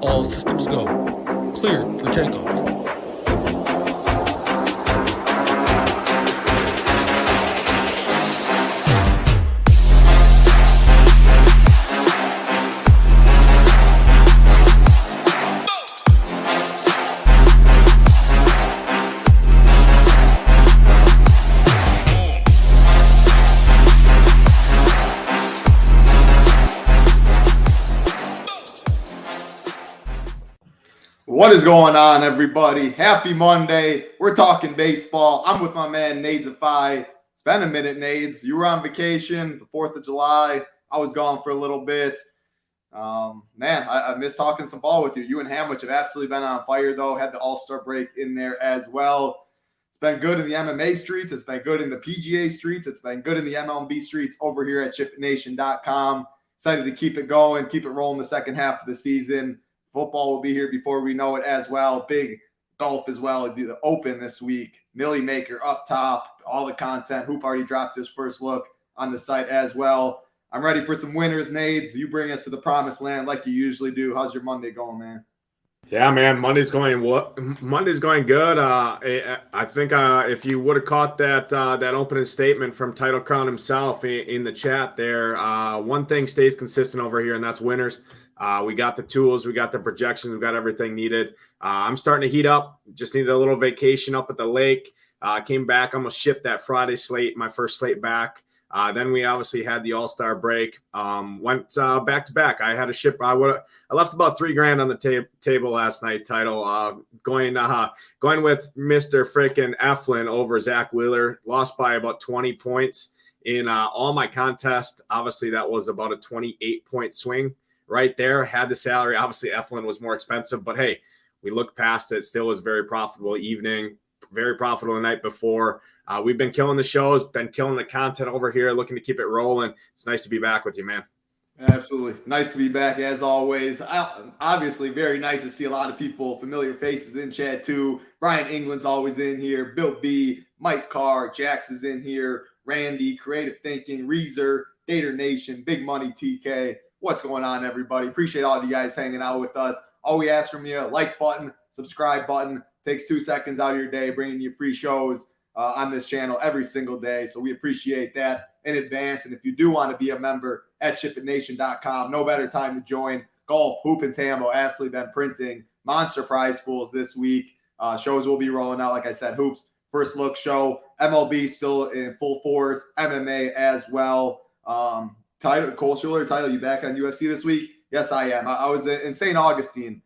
All systems go. Cleared for takeoff. What is going on, everybody? Happy Monday. We're talking baseball. I'm with my man, Nadesify. It's been a minute, Nades. You were on vacation, the 4th of July. I was gone for a little bit. I missed talking some ball with you. You and Hamwich have absolutely been on fire, though. Had the All-Star break in there as well. It's been good in the MMA streets. It's been good in the PGA streets. It's been good in the MLB streets over here at SHIPITNation.com. Excited to keep it going, keep it rolling the second half of the season. Football will be here before we know it as well. Big golf as well. The Open this week. Millie Maker up top. All the content. Hoop already dropped his first look on the site as well. I'm ready for some winners, Nades. You bring us to the promised land like you usually do. How's your Monday going, man? Yeah, man. Monday's going good. I think if you would have caught that opening statement from Title Crown himself in the chat there, one thing stays consistent over here, and that's winners. We got the tools, we got the projections, we got everything needed. I'm starting to heat up. Just needed a little vacation up at the lake. Came back, almost shipped that Friday slate, my first slate back. Then we obviously had the All-Star break. Went back to back. I had to ship. I left about $3,000 on the table last night. Title going with Mr. Frickin' Eflin over Zach Wheeler. Lost by about 20 points in all my contests. Obviously, that was about a 28-point swing. Right there, had the salary. Obviously, Eflin was more expensive, but hey, we looked past it. Still was very profitable evening, very profitable the night before. We've been killing the shows, been killing the content over here, looking to keep it rolling. It's nice to be back with you, man. Absolutely. Nice to be back as always. Obviously, very nice to see a lot of people, familiar faces in chat too. Brian England's always in here. Bill B, Mike Carr, Jax is in here. Randy, Creative Thinking, Reezer, Gator Nation, Big Money TK. What's going on, everybody? Appreciate all of you guys hanging out with us. All we ask from you, like button, subscribe button. Takes 2 seconds out of your day, bringing you free shows on this channel every single day. So we appreciate that in advance. And if you do want to be a member at SHIPITNation.com, no better time to join. Golf, Hoop, and Tambo absolutely been printing monster prize pools this week. Shows will be rolling out, like I said, Hoops, first look show. MLB still in full force. MMA as well. Cole Schuler, you back on UFC this week? Yes, I am. I was in St. Augustine.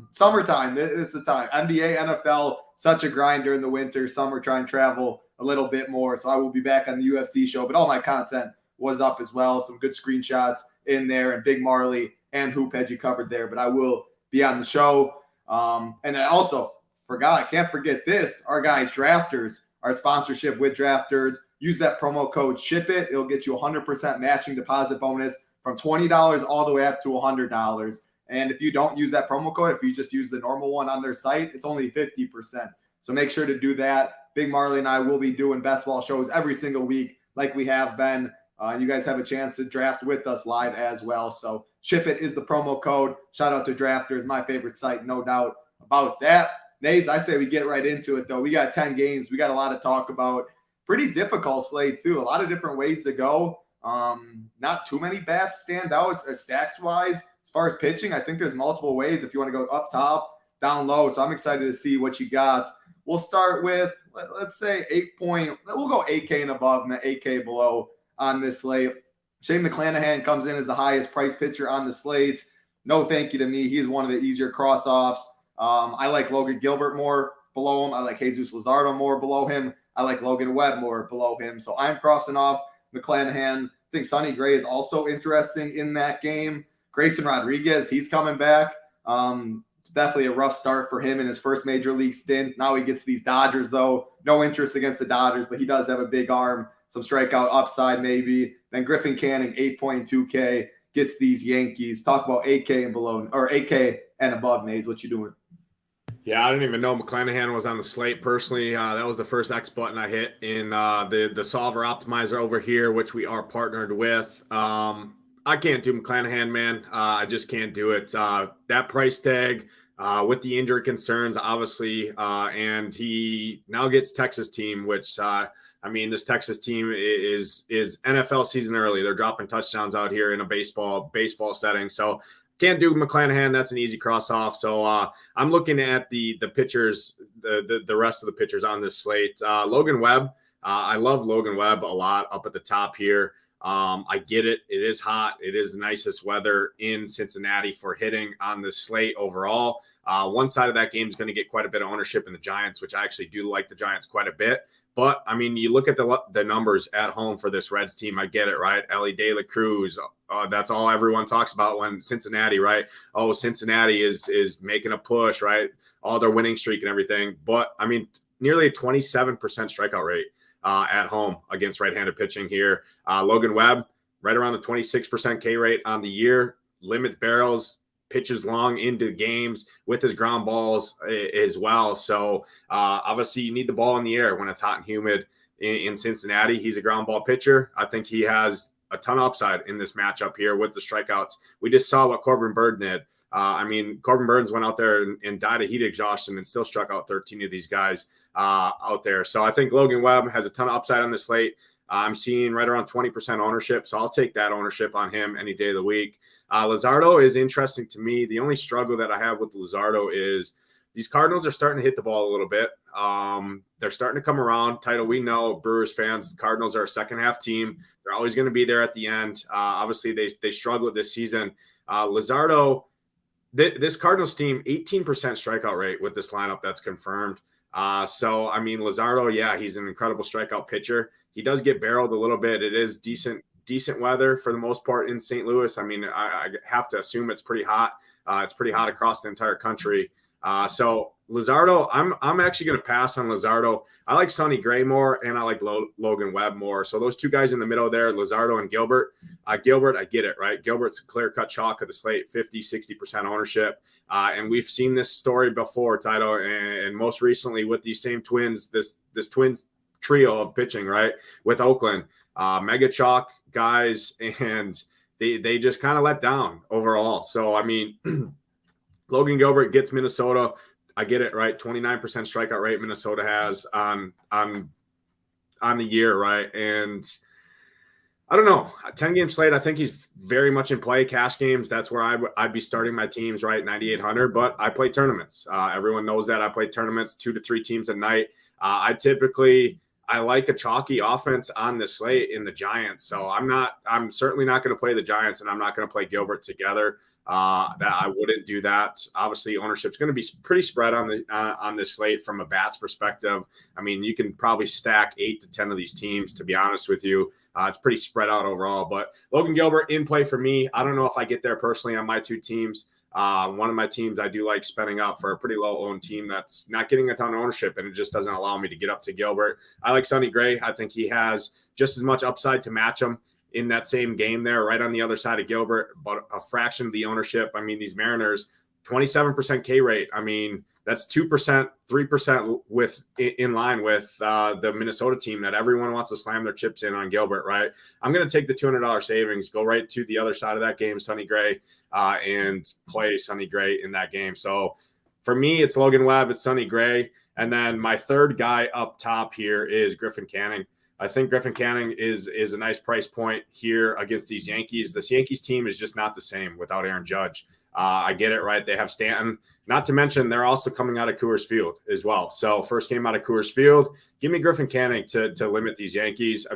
Summertime, it's the time. NBA, NFL, such a grind during the winter. Summer, try and travel a little bit more. So I will be back on the UFC show, but all my content was up as well. Some good screenshots in there, and Big Marley and Hoop had you covered there, but I will be on the show. And I also forgot, I can't forget this. Our guys, Drafters, our sponsorship with Drafters. Use that promo code SHIPIT. It'll get you a 100% matching deposit bonus from $20 all the way up to $100. And if you don't use that promo code, if you just use the normal one on their site, it's only 50%. So make sure to do that. Big Marley and I will be doing best ball shows every single week like we have been. You guys have a chance to draft with us live as well. So SHIPIT is the promo code. Shout out to Drafters, my favorite site, no doubt about that. Nades, I say we get right into it, though. We got 10 games. We got a lot to talk about. Pretty difficult slate, too. A lot of different ways to go. Not too many bats stand out stacks-wise. As far as pitching, I think there's multiple ways if you want to go up top, down low. So I'm excited to see what you got. We'll start with, let's say, we'll go 8K and above and then 8K below on this slate. Shane McClanahan comes in as the highest price pitcher on the slate. No thank you to me. He's one of the easier cross-offs. I like Logan Gilbert more below him. I like Jesus Luzardo more below him. I like Logan Webb more below him. So I'm crossing off McClanahan. I think Sonny Gray is also interesting in that game. Grayson Rodriguez, he's coming back. It's definitely a rough start for him in his first major league stint. Now he gets these Dodgers, though. No interest against the Dodgers, but he does have a big arm. Some strikeout upside maybe. Then Griffin Canning, 8.2K, gets these Yankees. Talk about 8K and below, or 8K and above, Nades. What you doing? Yeah, I didn't even know McClanahan was on the slate personally. That was the first X button I hit in the Solver Optimizer over here, which we are partnered with. I can't do McClanahan, man. I just can't do it. That price tag with the injury concerns, obviously, and he now gets Texas team, which this Texas team is NFL season early. They're dropping touchdowns out here in a baseball setting. So can't do McClanahan. That's an easy cross off. So I'm looking at the pitchers, the rest of the pitchers on this slate. Logan Webb. I love Logan Webb a lot up at the top here. I get it. It is hot. It is the nicest weather in Cincinnati for hitting on this slate overall. One side of that game is going to get quite a bit of ownership in the Giants, which I actually do like the Giants quite a bit. But, you look at the numbers at home for this Reds team. I get it, right? Ellie De La Cruz. That's all everyone talks about when Cincinnati, right? Oh, Cincinnati is making a push, right? All their winning streak and everything. But, nearly a 27% strikeout rate at home against right-handed pitching here. Logan Webb, right around the 26% K rate on the year, limits barrels, pitches long into games with his ground balls as well. So obviously you need the ball in the air when it's hot and humid in Cincinnati. He's a ground ball pitcher. I think he has a ton of upside in this matchup here with the strikeouts. We just saw what Corbin Burns did. Corbin Burns went out there and died of heat exhaustion and still struck out 13 of these guys out there. So I think Logan Webb has a ton of upside on the slate. I'm seeing right around 20% ownership, so I'll take that ownership on him any day of the week. Luzardo is interesting to me. The only struggle that I have with Luzardo is these Cardinals are starting to hit the ball a little bit. They're starting to come around. Title, we know, Brewers fans, the Cardinals are a second-half team. They're always going to be there at the end. Obviously, they struggled this season. Luzardo, this Cardinals team, 18% strikeout rate with this lineup that's confirmed. Luzardo, yeah, he's an incredible strikeout pitcher. He does get barreled a little bit. It is decent weather for the most part in St. Louis. I have to assume it's pretty hot. It's pretty hot across the entire country. So Luzardo, I'm actually going to pass on Luzardo. I like Sonny Gray more, and I like Logan Webb more. So those two guys in the middle there, Luzardo and Gilbert. Gilbert, I get it, right? Gilbert's a clear-cut chalk of the slate, 50-60% ownership. And we've seen this story before, Tito, and most recently with these same Twins, this Twins trio of pitching, right, with Oakland. Mega chalk guys, and they just kind of let down overall. So, Logan Gilbert gets Minnesota. I get it, right? 29% strikeout rate Minnesota has on the year, right? And I don't know, a 10-game slate, I think he's very much in play. Cash games, that's where I'd be starting my teams, right? 9,800, but I play tournaments. Everyone knows that I play tournaments 2 to 3 teams a night. I like a chalky offense on the slate in the Giants. So I'm certainly not going to play the Giants, and I'm not going to play Gilbert together. That I wouldn't do that. Obviously, ownership's going to be pretty spread on this slate from a bats perspective. You can probably stack 8 to 10 of these teams, to be honest with you. It's pretty spread out overall. But Logan Gilbert in play for me. I don't know if I get there personally on my 2 teams. One of my teams, I do like spending up for a pretty low-owned team that's not getting a ton of ownership, and it just doesn't allow me to get up to Gilbert. I like Sonny Gray. I think he has just as much upside to match him in that same game there, right on the other side of Gilbert, but a fraction of the ownership. These Mariners, 27% K rate. That's 2%, 3% in line with the Minnesota team that everyone wants to slam their chips in on Gilbert, right? I'm going to take the $200 savings, go right to the other side of that game, Sonny Gray, and play Sonny Gray in that game. So for me, it's Logan Webb, it's Sonny Gray. And then my third guy up top here is Griffin Canning. I think Griffin Canning is a nice price point here against these Yankees. This Yankees team is just not the same without Aaron Judge. I get it, right? They have Stanton. Not to mention, they're also coming out of Coors Field as well. So first game out of Coors Field, give me Griffin Canning to limit these Yankees.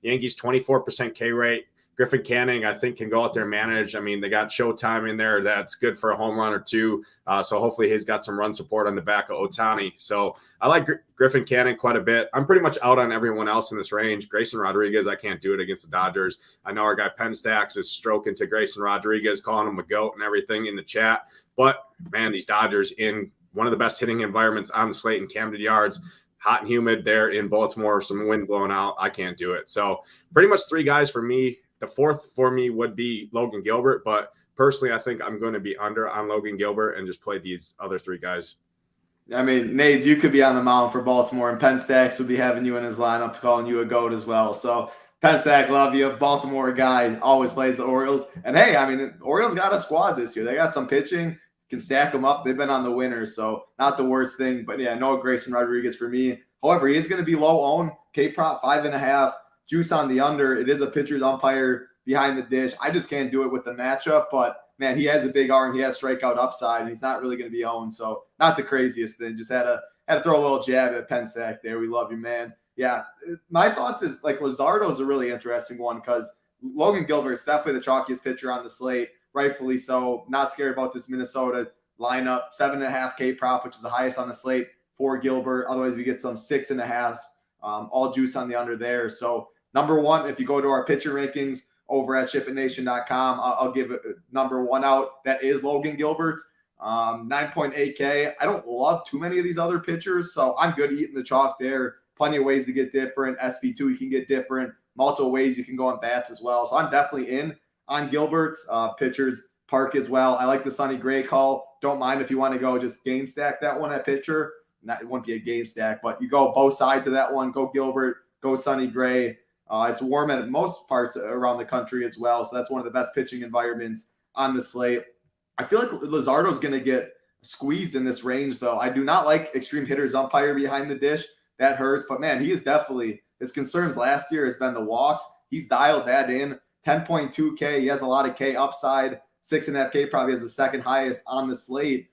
Yankees 24% K rate. Griffin Canning, I think, can go out there and manage. They got Showtime in there. That's good for a home run or two. So hopefully he's got some run support on the back of Ohtani. So I like Griffin Canning quite a bit. I'm pretty much out on everyone else in this range. Grayson Rodriguez, I can't do it against the Dodgers. I know our guy Penn Stacks is stroking to Grayson Rodriguez, calling him a goat and everything in the chat. But, man, these Dodgers in one of the best hitting environments on the slate in Camden Yards, hot and humid there in Baltimore, some wind blowing out. I can't do it. So pretty much 3 guys for me. The fourth for me would be Logan Gilbert, but personally, I think I'm going to be under on Logan Gilbert and just play these other 3 guys. Nate, you could be on the mound for Baltimore, and Penn Stacks would be having you in his lineup, calling you a GOAT as well. So Pensac, love you. Baltimore guy, always plays the Orioles. And hey, I mean, the Orioles got a squad this year. They got some pitching, can stack them up. They've been on the winners, so not the worst thing. But yeah, no Grayson Rodriguez for me. However, he is going to be low owned. K-prop 5.5, juice on the under. It is a pitcher's umpire behind the dish. I just can't do it with the matchup, but man, he has a big arm. He has strikeout upside, and he's not really going to be owned. So not the craziest thing. Just had to throw a little jab at Pensac there. We love you, man. Yeah, my thoughts is like Luzardo is a really interesting one because Logan Gilbert is definitely the chalkiest pitcher on the slate, rightfully so. Not scared about this Minnesota lineup. 7.5 K prop, which is the highest on the slate for Gilbert. Otherwise, we get some 6.5s, all juice on the under there. So number one, if you go to our pitcher rankings over at shipitnation.com, I'll give it number one out. That is Logan Gilbert. 9.8K. I don't love too many of these other pitchers, so I'm good eating the chalk there. Plenty of ways to get different. SP2, you can get different. Multiple ways you can go on bats as well. So I'm definitely in on Gilbert. Pitchers park as well. I like the Sonny Gray call. Don't mind if you want to go just game stack that one at pitcher. It won't be a game stack, but you go both sides of that one. Go Gilbert, go Sonny Gray. It's warm at most parts around the country as well. So that's one of the best pitching environments on the slate. I feel like Luzardo's going to get squeezed in this range, though. I do not like extreme hitters umpire behind the dish. That hurts. But, man, he is definitely – his concerns last year has been the walks. He's dialed that in. 10.2K. He has a lot of K upside. 6.5 K probably has the second highest on the slate.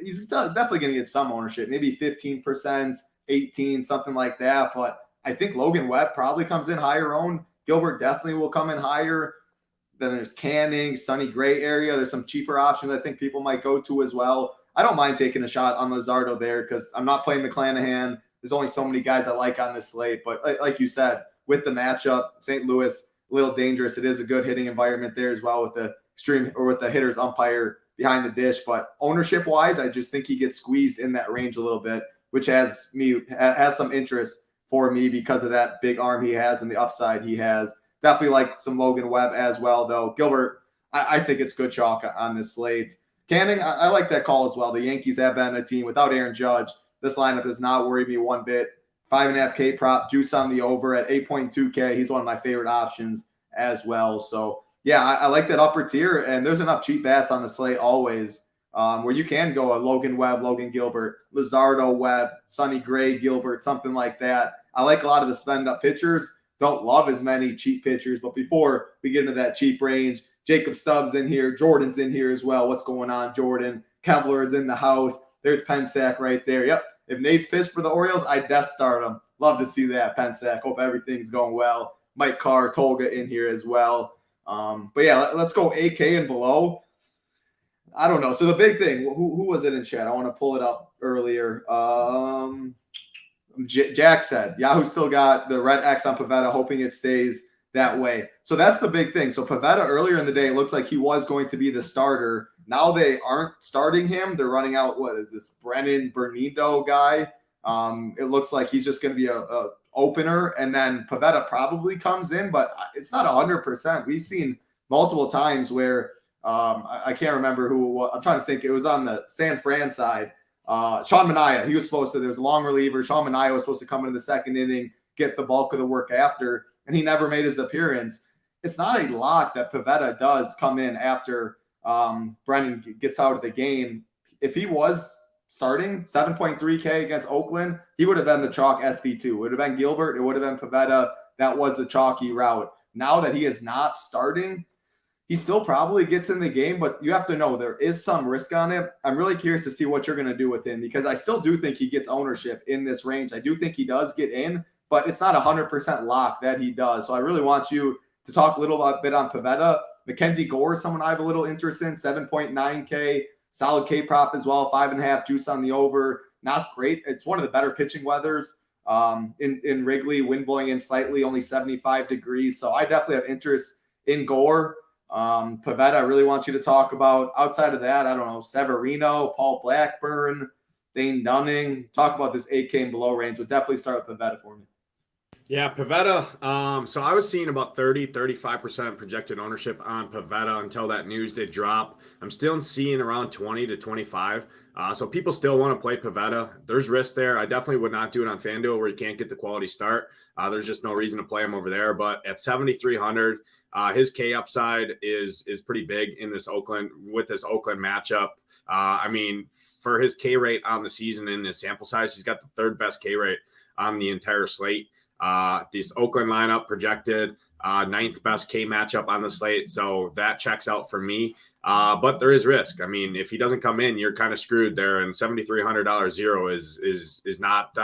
He's definitely going to get some ownership, maybe 15%, 18, something like that. But I think Logan Webb probably comes in higher owned. Gilbert definitely will come in higher. Then there's Canning, Sonny Gray area. There's some cheaper options I think people might go to as well. I don't mind taking a shot on Luzardo there because I'm not playing McClanahan. There's only so many guys I like on this slate. But like you said, with the matchup, St. Louis, a little dangerous. It is a good hitting environment there as well with the extreme or with the hitters umpire behind the dish. But ownership-wise, I just think he gets squeezed in that range a little bit, which has some interest for me because of that big arm he has and the upside he has. Definitely like some Logan Webb as well, though. Gilbert, I think it's good chalk on this slate. Canning, I like that call as well. The Yankees have been a team without Aaron Judge. This lineup does not worry me one bit. 5.5 K prop, juice on the over at 8.2K. He's one of my favorite options as well. So, yeah, I like that upper tier, and there's enough cheap bats on the slate always where you can go a Logan Webb, Logan Gilbert, Luzardo Webb, Sonny Gray, Gilbert, something like that. I like a lot of the spend-up pitchers. Don't love as many cheap pitchers, but before we get into that cheap range, Jacob Stubbs in here, Jordan's in here as well. What's going on, Jordan? Kevlar is in the house. There's Pensac right there. Yep. If Nate's pitched for the Orioles, I'd death start him. Love to see that, Pensac. Hope everything's going well. Mike Carr, Tolga in here as well. But yeah, let's go 8K and below. I don't know. So the big thing, who was it in chat? I want to pull it up earlier. Jack said, Yahoo still got the red X on Pivetta, hoping it stays that way. So that's the big thing. So Pivetta earlier in the day, it looks like he was going to be the starter. Now they aren't starting him. They're running out, what is this, Brennan Bernardo guy? It looks like he's just going to be a opener, and then Pivetta probably comes in, but it's not 100%. We've seen multiple times where I can't remember who. I'm trying to think. It was on the San Fran side. Sean Manaea, he was supposed to, there was a long reliever. Sean Manaea was supposed to come into the second inning, get the bulk of the work after, and he never made his appearance. It's not a lock that Pivetta does come in after Brennan gets out of the game. If he was starting 7.3K against Oakland, he would have been the chalk SP2. It would have been Gilbert. It would have been Pivetta. That was the chalky route. Now that he is not starting, he still probably gets in the game, but you have to know there is some risk on it. I'm really curious to see what you're going to do with him because I still do think he gets ownership in this range. I do think he does get in, but it's not 100% lock that he does. So I really want you to talk a little bit on Pivetta. Mackenzie Gore is someone I have a little interest in, 7.9K, solid K prop as well, 5.5 juice on the over. Not great. It's one of the better pitching weathers in Wrigley, wind blowing in slightly, only 75 degrees. So I definitely have interest in Gore. Pivetta, I really want you to talk about. Outside of that, I don't know, Severino, Paul Blackburn, Dane Dunning. Talk about this 8K and below range. We'll definitely start with Pivetta for me. Yeah, Pavetta. So I was seeing about 35% projected ownership on Pavetta until that news did drop. I'm still seeing around 20 to 25. So people still want to play Pavetta. There's risk there. I definitely would not do it on FanDuel where you can't get the quality start. There's just no reason to play him over there. But at 7,300, his K upside is pretty big in this Oakland matchup. I mean, for his K rate on the season in his sample size, he's got the third best K rate on the entire slate. This Oakland lineup projected ninth best K matchup on the slate, so that checks out for me. But there is risk. I mean, if he doesn't come in, you're kind of screwed there. And $7,300 zero is not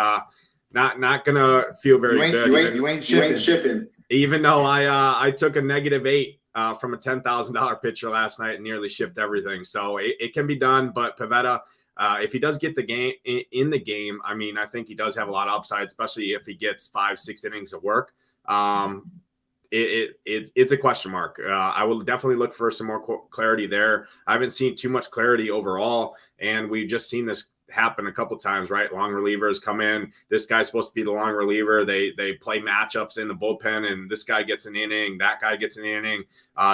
gonna feel very good. You ain't shipping. Even though I took a -8 from a $10,000 pitcher last night and nearly shipped everything, so it can be done. But Pavetta, if he does get the game in the game, I mean, I think he does have a lot of upside, especially if he gets 5-6 innings of work. It's a question mark. I will definitely look for some more clarity there. I haven't seen too much clarity overall, and we've just seen this happen a couple times, right? Long relievers come in. This guy's supposed to be the long reliever. They play matchups in the bullpen, and this guy gets an inning, that guy gets an inning.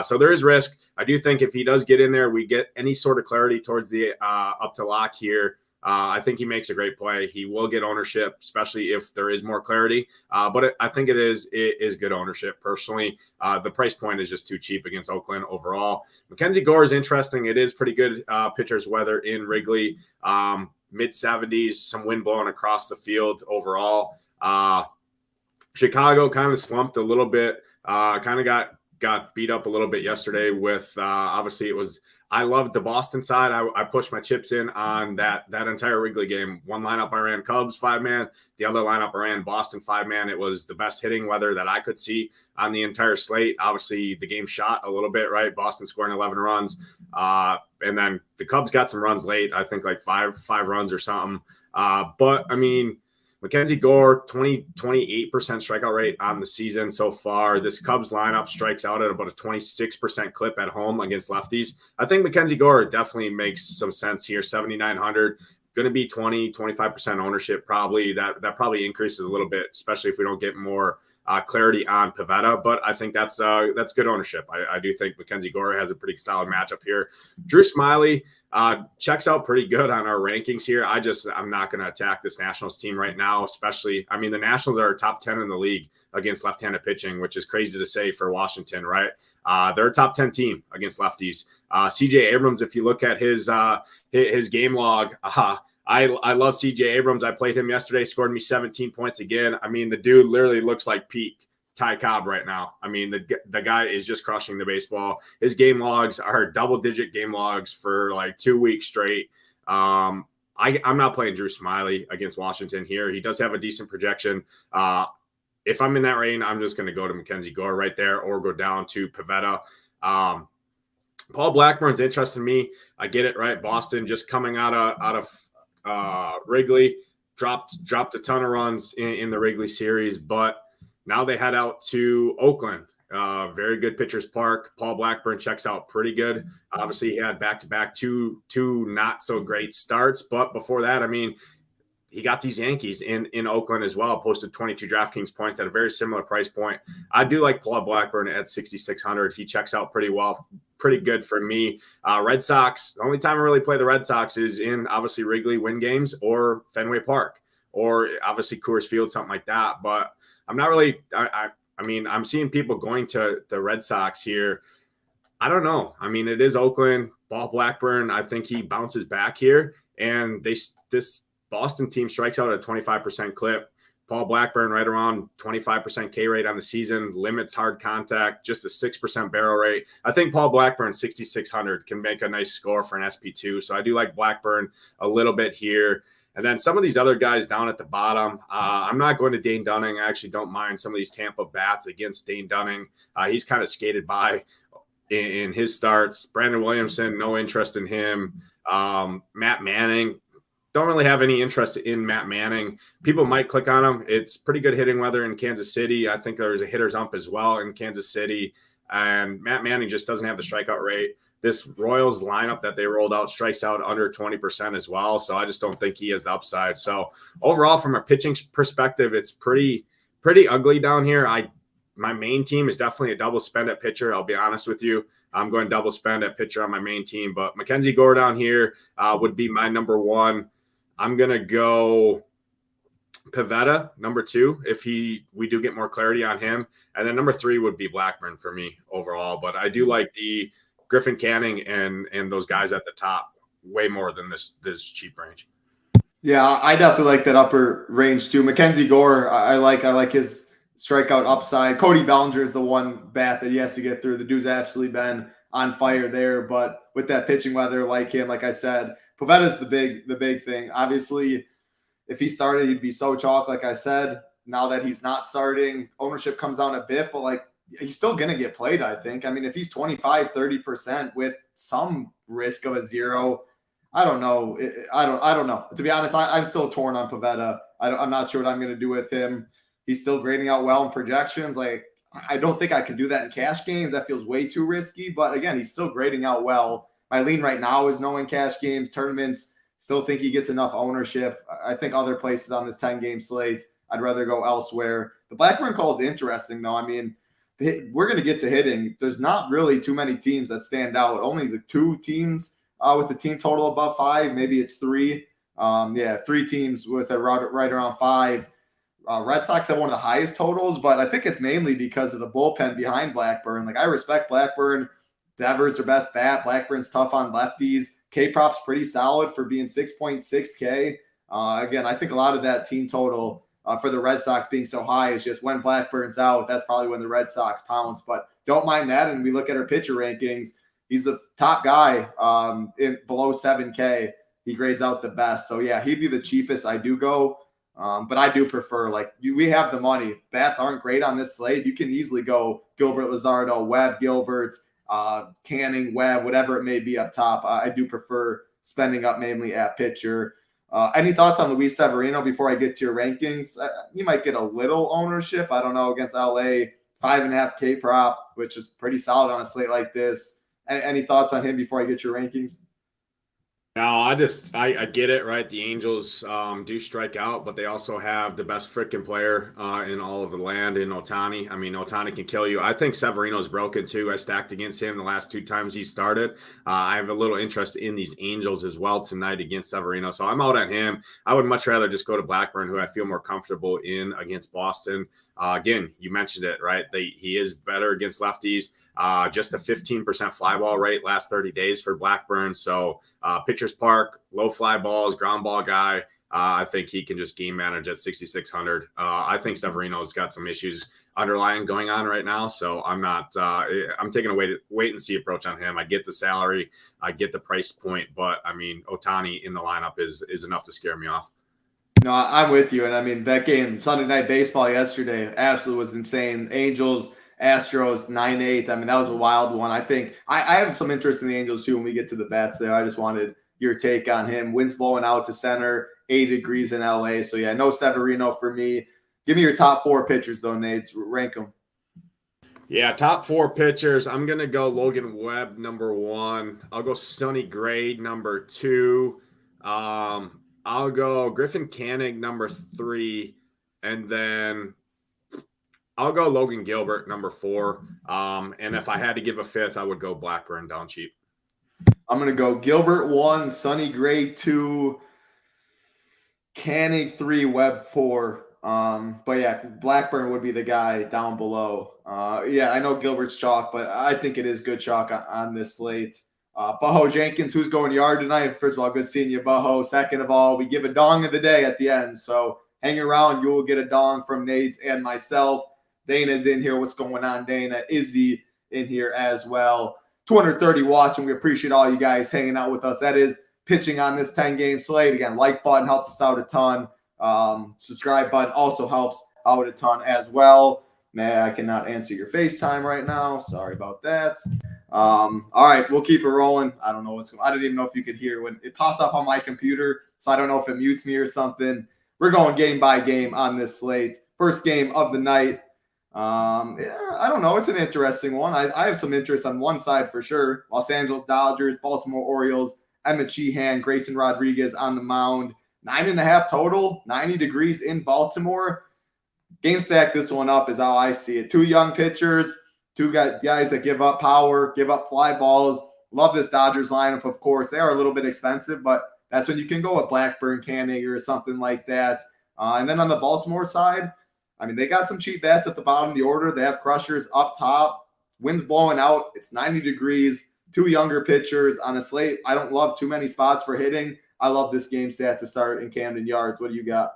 So there is risk. I do think if he does get in there, we get any sort of clarity towards the up to lock here. I think he makes a great play. He will get ownership, especially if there is more clarity. But I think it is good ownership personally. The price point is just too cheap against Oakland overall. Mackenzie Gore is interesting. It is pretty good pitcher's weather in Wrigley. Mid-70s, some wind blowing across the field overall. Chicago kind of slumped a little bit, kind of got beat up a little bit yesterday with obviously it was I loved the Boston side. I pushed my chips in on that entire Wrigley game. One lineup I ran Cubs 5-man, the other lineup I ran Boston 5-man. It was the best hitting weather that I could see on the entire slate. Obviously the game shot a little bit, right? Boston scoring 11 runs. And then the Cubs got some runs late, I think like five runs or something. But I mean, Mackenzie Gore, 28% strikeout rate on the season so far. This Cubs lineup strikes out at about a 26% clip at home against lefties. I think Mackenzie Gore definitely makes some sense here. 7,900, going to be 25% ownership probably. That probably increases a little bit, especially if we don't get more clarity on Pavetta. But I think that's good ownership. I do think Mackenzie Gore has a pretty solid matchup here. Drew Smyly checks out pretty good on our rankings here. I'm not going to attack this Nationals team right now, especially, I mean, the Nationals are top 10 in the league against left-handed pitching, which is crazy to say for Washington, right? They're a top 10 team against lefties. CJ Abrams, if you look at his game log, I love CJ Abrams. I played him yesterday, scored me 17 points again. I mean, the dude literally looks like peak Ty Cobb right now. I mean, the guy is just crushing the baseball. His game logs are double-digit game logs for like 2 weeks straight. I'm not playing Drew Smyly against Washington here. He does have a decent projection. If I'm in that range, I'm just going to go to Mackenzie Gore right there or go down to Pavetta. Paul Blackburn's interested in me. I get it, right? Boston just coming out of Wrigley, dropped a ton of runs in the Wrigley series, but now they head out to Oakland. Very good pitcher's park. Paul Blackburn checks out pretty good. Obviously, he had back-to-back two not so great starts, but before that, I mean, he got these Yankees in Oakland as well. Posted 22 DraftKings points at a very similar price point. I do like Paul Blackburn at 6,600. He checks out pretty well. Pretty good for me. Red Sox, the only time I really play the Red Sox is in obviously Wrigley win games or Fenway Park or obviously Coors Field, something like that. But I'm not really, I mean, I'm seeing people going to the Red Sox here. I don't know. I mean, it is Oakland. Paul Blackburn, I think he bounces back here. And this Boston team strikes out at a 25% clip. Paul Blackburn right around 25% K rate on the season, limits hard contact, just a 6% barrel rate. I think Paul Blackburn, 6,600, can make a nice score for an SP2. So I do like Blackburn a little bit here. And then some of these other guys down at the bottom, I'm not going to Dane Dunning. I actually don't mind some of these Tampa bats against Dane Dunning. He's kind of skated by in his starts. Brandon Williamson, no interest in him. Matt Manning, don't really have any interest in Matt Manning. People might click on him. It's pretty good hitting weather in Kansas City. I think there's a hitter's ump as well in Kansas City. And Matt Manning just doesn't have the strikeout rate. This Royals lineup that they rolled out strikes out under 20% as well. So I just don't think he has the upside. So overall, from a pitching perspective, it's pretty pretty ugly down here. My main team is definitely a double spend at pitcher. I'll be honest with you. I'm going double spend at pitcher on my main team, but Mackenzie Gore down here would be my number one. I'm going to go Pivetta, number two, if we do get more clarity on him. And then number three would be Blackburn for me overall. But I do like the Griffin Canning and those guys at the top way more than this cheap range. Yeah, I definitely like that upper range too. Mackenzie Gore, I like his strikeout upside. Cody Bellinger is the one bat that he has to get through. The dude's absolutely been on fire there, but with that pitching weather, like him, like I said, Pavetta's the big thing. Obviously, if he started, he'd be so chalk, like I said. Now that he's not starting, ownership comes down a bit, but like he's still going to get played, I think. I mean, if he's 25, 30% with some risk of a zero, I don't know. I don't know. To be honest, I'm still torn on Pivetta. I'm not sure what I'm going to do with him. He's still grading out well in projections. Like, I don't think I could do that in cash games. That feels way too risky. But again, he's still grading out well. My lean right now is no in cash games, tournaments. Still think he gets enough ownership. I think other places on this 10-game slate, I'd rather go elsewhere. The Blackburn call is interesting, though. I mean, we're going to get to hitting. There's not really too many teams that stand out. Only the two teams with the team total above 5. Maybe it's 3. 3 teams with a right around 5. Red Sox have one of the highest totals, but I think it's mainly because of the bullpen behind Blackburn. Like, I respect Blackburn. Devers their best bat. Blackburn's tough on lefties. K-prop's pretty solid for being 6.6K. Again, I think a lot of that team total for the Red Sox being so high is just when Blackburn's out, that's probably when the Red Sox pounce. But don't mind that. And we look at our pitcher rankings. He's the top guy in below 7K. He grades out the best. So, yeah, he'd be the cheapest. I do go. But I do prefer, we have the money. Bats aren't great on this slate. You can easily go Gilbert, Luzardo, Webb, Gilbert, Canning, Webb, whatever it may be up top. I do prefer spending up mainly at pitcher. Any thoughts on Luis Severino before I get to your rankings? You might get a little ownership. I don't know, against LA, 5.5K prop, which is pretty solid on a slate like this. Any thoughts on him before I get your rankings? No, I get it, right? The Angels do strike out, but they also have the best freaking player in all of the land in Ohtani. I mean, Ohtani can kill you. I think Severino's broken too. I stacked against him the last 2 times he started. I have a little interest in these Angels as well tonight against Severino, so I'm out on him. I would much rather just go to Blackburn, who I feel more comfortable in against Boston. Again, you mentioned it, right? He is better against lefties. Just a 15% fly ball rate last 30 days for Blackburn. So pitcher's park, low fly balls, ground ball guy. I think he can just game manage at 6,600. I think Severino's got some issues underlying going on right now. So I'm not, I'm taking a wait and see approach on him. I get the salary, I get the price point, but I mean, Ohtani in the lineup is enough to scare me off. No, I'm with you. And I mean, that game, Sunday Night Baseball yesterday, absolutely was insane. Angels, Astros 9-8. I mean, that was a wild one. I think I have some interest in the Angels too when we get to the bats there. I just wanted your take on him. Wind's blowing out to center, 80 degrees in LA. So yeah, no Severino for me. Give me your top 4 pitchers though, Nades. Rank them. Yeah, top 4 pitchers. I'm going to go Logan Webb, number 1. I'll go Sonny Gray, number 2. I'll go Griffin Canning, number 3. And then I'll go Logan Gilbert, number 4. And if I had to give a 5th, I would go Blackburn down cheap. I'm going to go Gilbert 1, Sonny Gray 2, Canning 3, Webb 4. But yeah, Blackburn would be the guy down below. Yeah, I know Gilbert's chalk, but I think it is good chalk on this slate. Baho Jenkins, who's going yard tonight? First of all, good seeing you, Baho. Second of all, we give a dong of the day at the end. So hang around. You will get a dong from Nades and myself. Dana's in here. What's going on, Dana? Izzy in here as well. 230 watching. We appreciate all you guys hanging out with us. That is pitching on this 10-game slate. Again, like button helps us out a ton. Subscribe button also helps out a ton as well. Man, I cannot answer your FaceTime right now. Sorry about that. All right, we'll keep it rolling. I don't know what's going on. I don't even know if you could hear when it pops up on my computer, so I don't know if it mutes me or something. We're going game by game on this slate. First game of the night. Yeah, I don't know. It's an interesting one. I have some interest on one side for sure. Los Angeles Dodgers, Baltimore Orioles, Emmett Sheehan, Grayson Rodriguez on the mound. 9.5 total, 90 degrees in Baltimore. game stack this one up is how I see it. Two young pitchers, two guys that give up power, give up fly balls. Love this Dodgers lineup, of course. They are a little bit expensive, but that's when you can go with Blackburn, Canninger, or something like that. And then on the Baltimore side, I mean, they got some cheap bats at the bottom of the order. They have crushers up top. Wind's blowing out. It's 90 degrees. Two younger pitchers on a slate. I don't love too many spots for hitting. I love this game stat to start in Camden Yards. What do you got?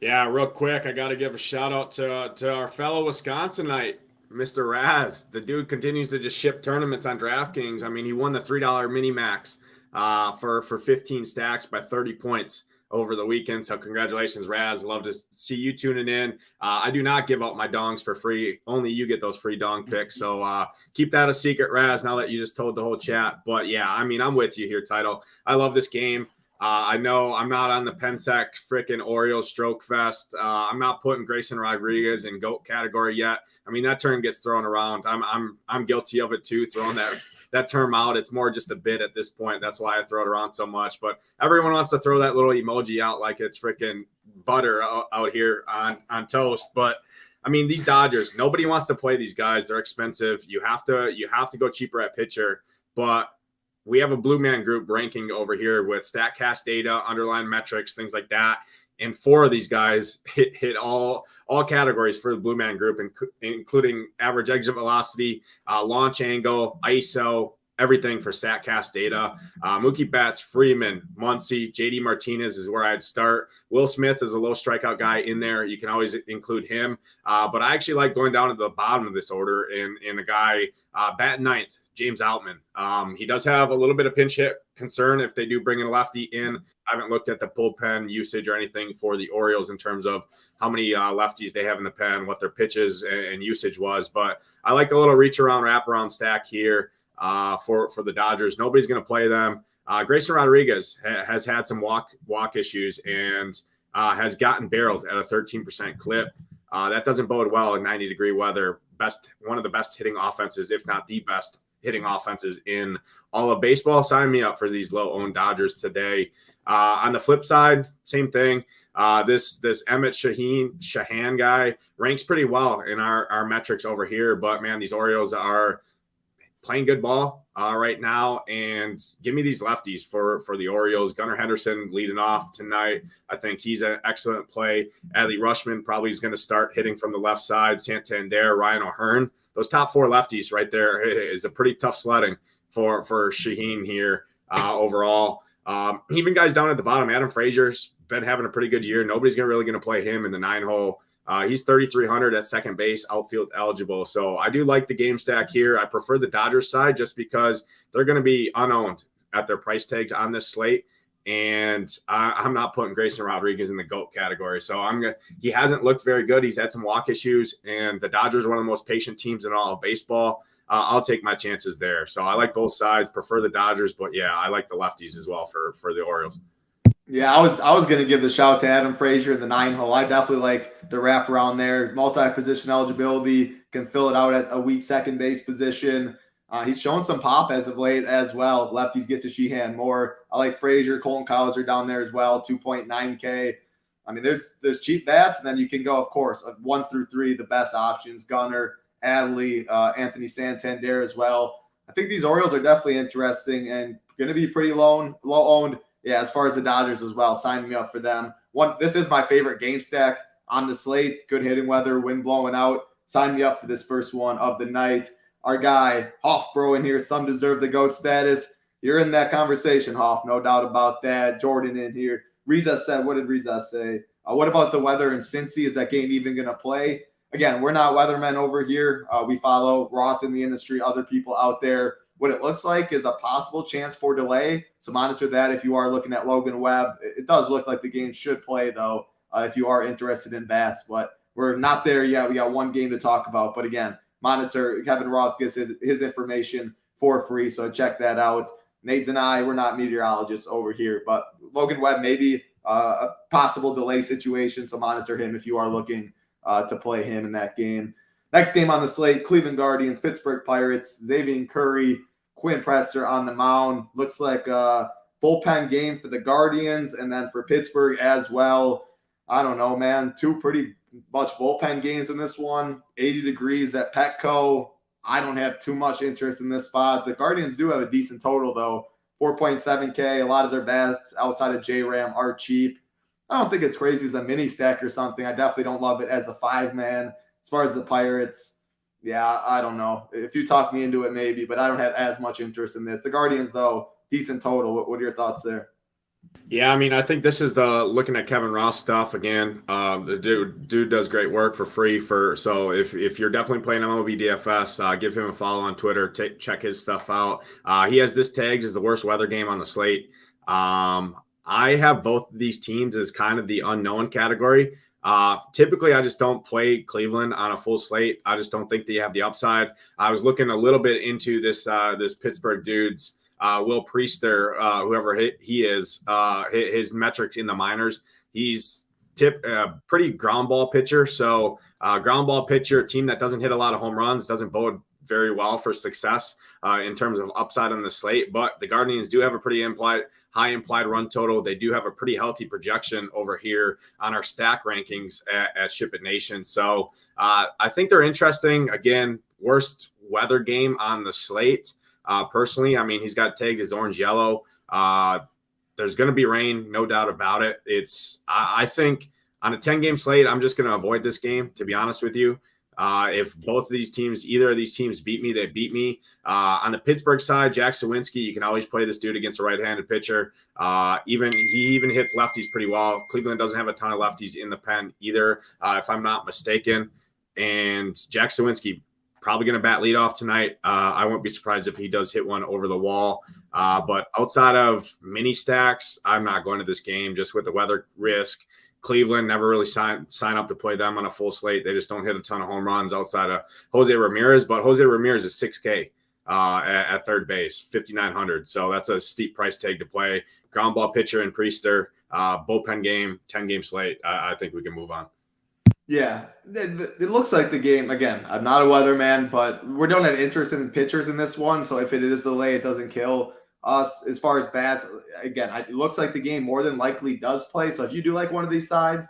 Yeah, real quick, I got to give a shout out to our fellow Wisconsinite, Mr. Raz. The dude continues to just ship tournaments on DraftKings. I mean, he won the $3 mini max for 15 stacks by 30 points over the weekend. So congratulations, Raz. Love to see you tuning in. I do not give out my dongs for free. Only you get those free dong picks. So keep that a secret, Raz, now that you just told the whole chat. But yeah, I mean, I'm with you here, Title. I love this game. I know I'm not on the Pensec freaking Orioles stroke fest. I'm not putting Grayson Rodriguez in GOAT category yet. I mean, that term gets thrown around. I'm guilty of it too, throwing that term out. It's more just a bit at this point. That's why I throw it around so much. But everyone wants to throw that little emoji out like it's freaking butter out here on toast. But I mean, these Dodgers, nobody wants to play these guys. They're expensive. You have to go cheaper at pitcher. But we have a Blue Man Group ranking over here with StatCast data, underlying metrics, things like that. And 4 of these guys hit all categories for the Blue Man Group, including average exit velocity, launch angle, ISO, everything for StatCast data. Mookie Betts, Freeman, Muncy, JD Martinez is where I'd start. Will Smith is a low strikeout guy in there. You can always include him. But I actually like going down to the bottom of this order in a guy batting ninth, James Outman. He does have a little bit of pinch hit concern if they do bring in a lefty in. I haven't looked at the bullpen usage or anything for the Orioles in terms of how many lefties they have in the pen, what their pitches and usage was. But I like a little reach around, wrap around stack here for the Dodgers. Nobody's going to play them. Grayson Rodriguez has had some walk issues and has gotten barreled at a 13% clip. That doesn't bode well in 90-degree weather. One of the best hitting offenses, if not the best hitting offenses in all of baseball. Sign me up for these low-owned Dodgers today. On the flip side, same thing. This Emmett Shahan guy ranks pretty well in our metrics over here. But, man, these Orioles are playing good ball right now. And give me these lefties for the Orioles. Gunnar Henderson leading off tonight. I think he's an excellent play. Adley Rutschman probably is going to start hitting from the left side. Santander, Ryan O'Hearn. Those top 4 lefties right there is a pretty tough sledding for Shaheen here overall. Even guys down at the bottom, Adam Frazier's been having a pretty good year. Nobody's really going to play him in the 9-hole. He's 3,300 at second base, outfield eligible. So I do like the game stack here. I prefer the Dodgers side just because they're going to be unowned at their price tags on this slate. And I'm not putting Grayson Rodriguez in the GOAT category. So he hasn't looked very good. He's had some walk issues, and the Dodgers are one of the most patient teams in all of baseball. I'll take my chances there. So I like both sides, prefer the Dodgers, but yeah, I like the lefties as well for the Orioles. Yeah, I was going to give the shout to Adam Frazier in the 9-hole. I definitely like the wraparound there. Multi-position eligibility, can fill it out at a weak second base position. He's shown some pop as of late as well. Lefties get to Sheehan more. I like Frazier, Colton Cowser down there as well, 2.9K. I mean, there's cheap bats, and then you can go, of course, 1 through 3, the best options. Gunnar, Adley, Anthony Santander as well. I think these Orioles are definitely interesting and going to be pretty low owned. Yeah, as far as the Dodgers as well, sign me up for them. This is my favorite game stack on the slate. Good hitting weather, wind blowing out. Sign me up for this first one of the night. Our guy, Hoffbro in here. Some deserve the GOAT status. You're in that conversation, Hoff. No doubt about that. Jordan in here. Riza said, what did Riza say? What about the weather in Cincy? Is that game even going to play? Again, we're not weathermen over here. We follow Roth in the industry, other people out there. What it looks like is a possible chance for delay. So monitor that if you are looking at Logan Webb. It does look like the game should play, though, if you are interested in bats. But we're not there yet. We got one game to talk about. But again, monitor. Kevin Roth gets his information for free. So check that out. Nades and I, we're not meteorologists over here. But Logan Webb may be a possible delay situation. So monitor him if you are looking to play him in that game. Next game on the slate, Cleveland Guardians, Pittsburgh Pirates, Xavier Curry, Quinn Prester on the mound. Looks like a bullpen game for the Guardians and then for Pittsburgh as well. I don't know, man. Two pretty much bullpen games in this one. 80 degrees at Petco. I don't have too much interest in this spot. The Guardians do have a decent total, though. 4.7K. A lot of their bets outside of J-Ram are cheap. I don't think it's crazy as a mini stack or something. I definitely don't love it as a 5-man. As far as the Pirates, yeah, I don't know. If you talk me into it, maybe, but I don't have as much interest in this. The Guardians, though, decent total. What are your thoughts there? Yeah, I mean, I think this is the looking at Kevin Ross stuff again. The dude does great work for free. So if you're definitely playing MLB DFS, give him a follow on Twitter. Check his stuff out. He has this tagged as the worst weather game on the slate. I have both of these teams as kind of the unknown category. Typically, I just don't play Cleveland on a full slate. I just don't think they have the upside. I was looking a little bit into this Pittsburgh dude's. Will Priester, whoever he is, his metrics in the minors, he's pretty ground ball pitcher. So ground ball pitcher, team that doesn't hit a lot of home runs, doesn't bode very well for success in terms of upside on the slate. But the Guardians do have a pretty high implied run total. They do have a pretty healthy projection over here on our stack rankings at SHIPIT Nation. So I think they're interesting. Again, worst weather game on the slate. Personally, I mean, he's got tagged as orange-yellow. There's going to be rain, no doubt about it. I think on a 10-game slate, I'm just going to avoid this game, to be honest with you. If either of these teams beat me, they beat me. On the Pittsburgh side, Jack Sawinski, you can always play this dude against a right-handed pitcher. He even hits lefties pretty well. Cleveland doesn't have a ton of lefties in the pen either, if I'm not mistaken. And Jack Sawinski, probably going to bat leadoff tonight. I won't be surprised if he does hit one over the wall. But outside of mini stacks, I'm not going to this game just with the weather risk. Cleveland never really sign up to play them on a full slate. They just don't hit a ton of home runs outside of Jose Ramirez. But Jose Ramirez is 6K at third base, 5,900. So that's a steep price tag to play. Ground ball pitcher and Priester, bullpen game, 10-game slate. I think we can move on. Yeah, it looks like the game, again, I'm not a weatherman, but we don't have interest in pitchers in this one. So if it is delay, it doesn't kill us. As far as bats, again, it looks like the game more than likely does play. So if you do like one of these sides,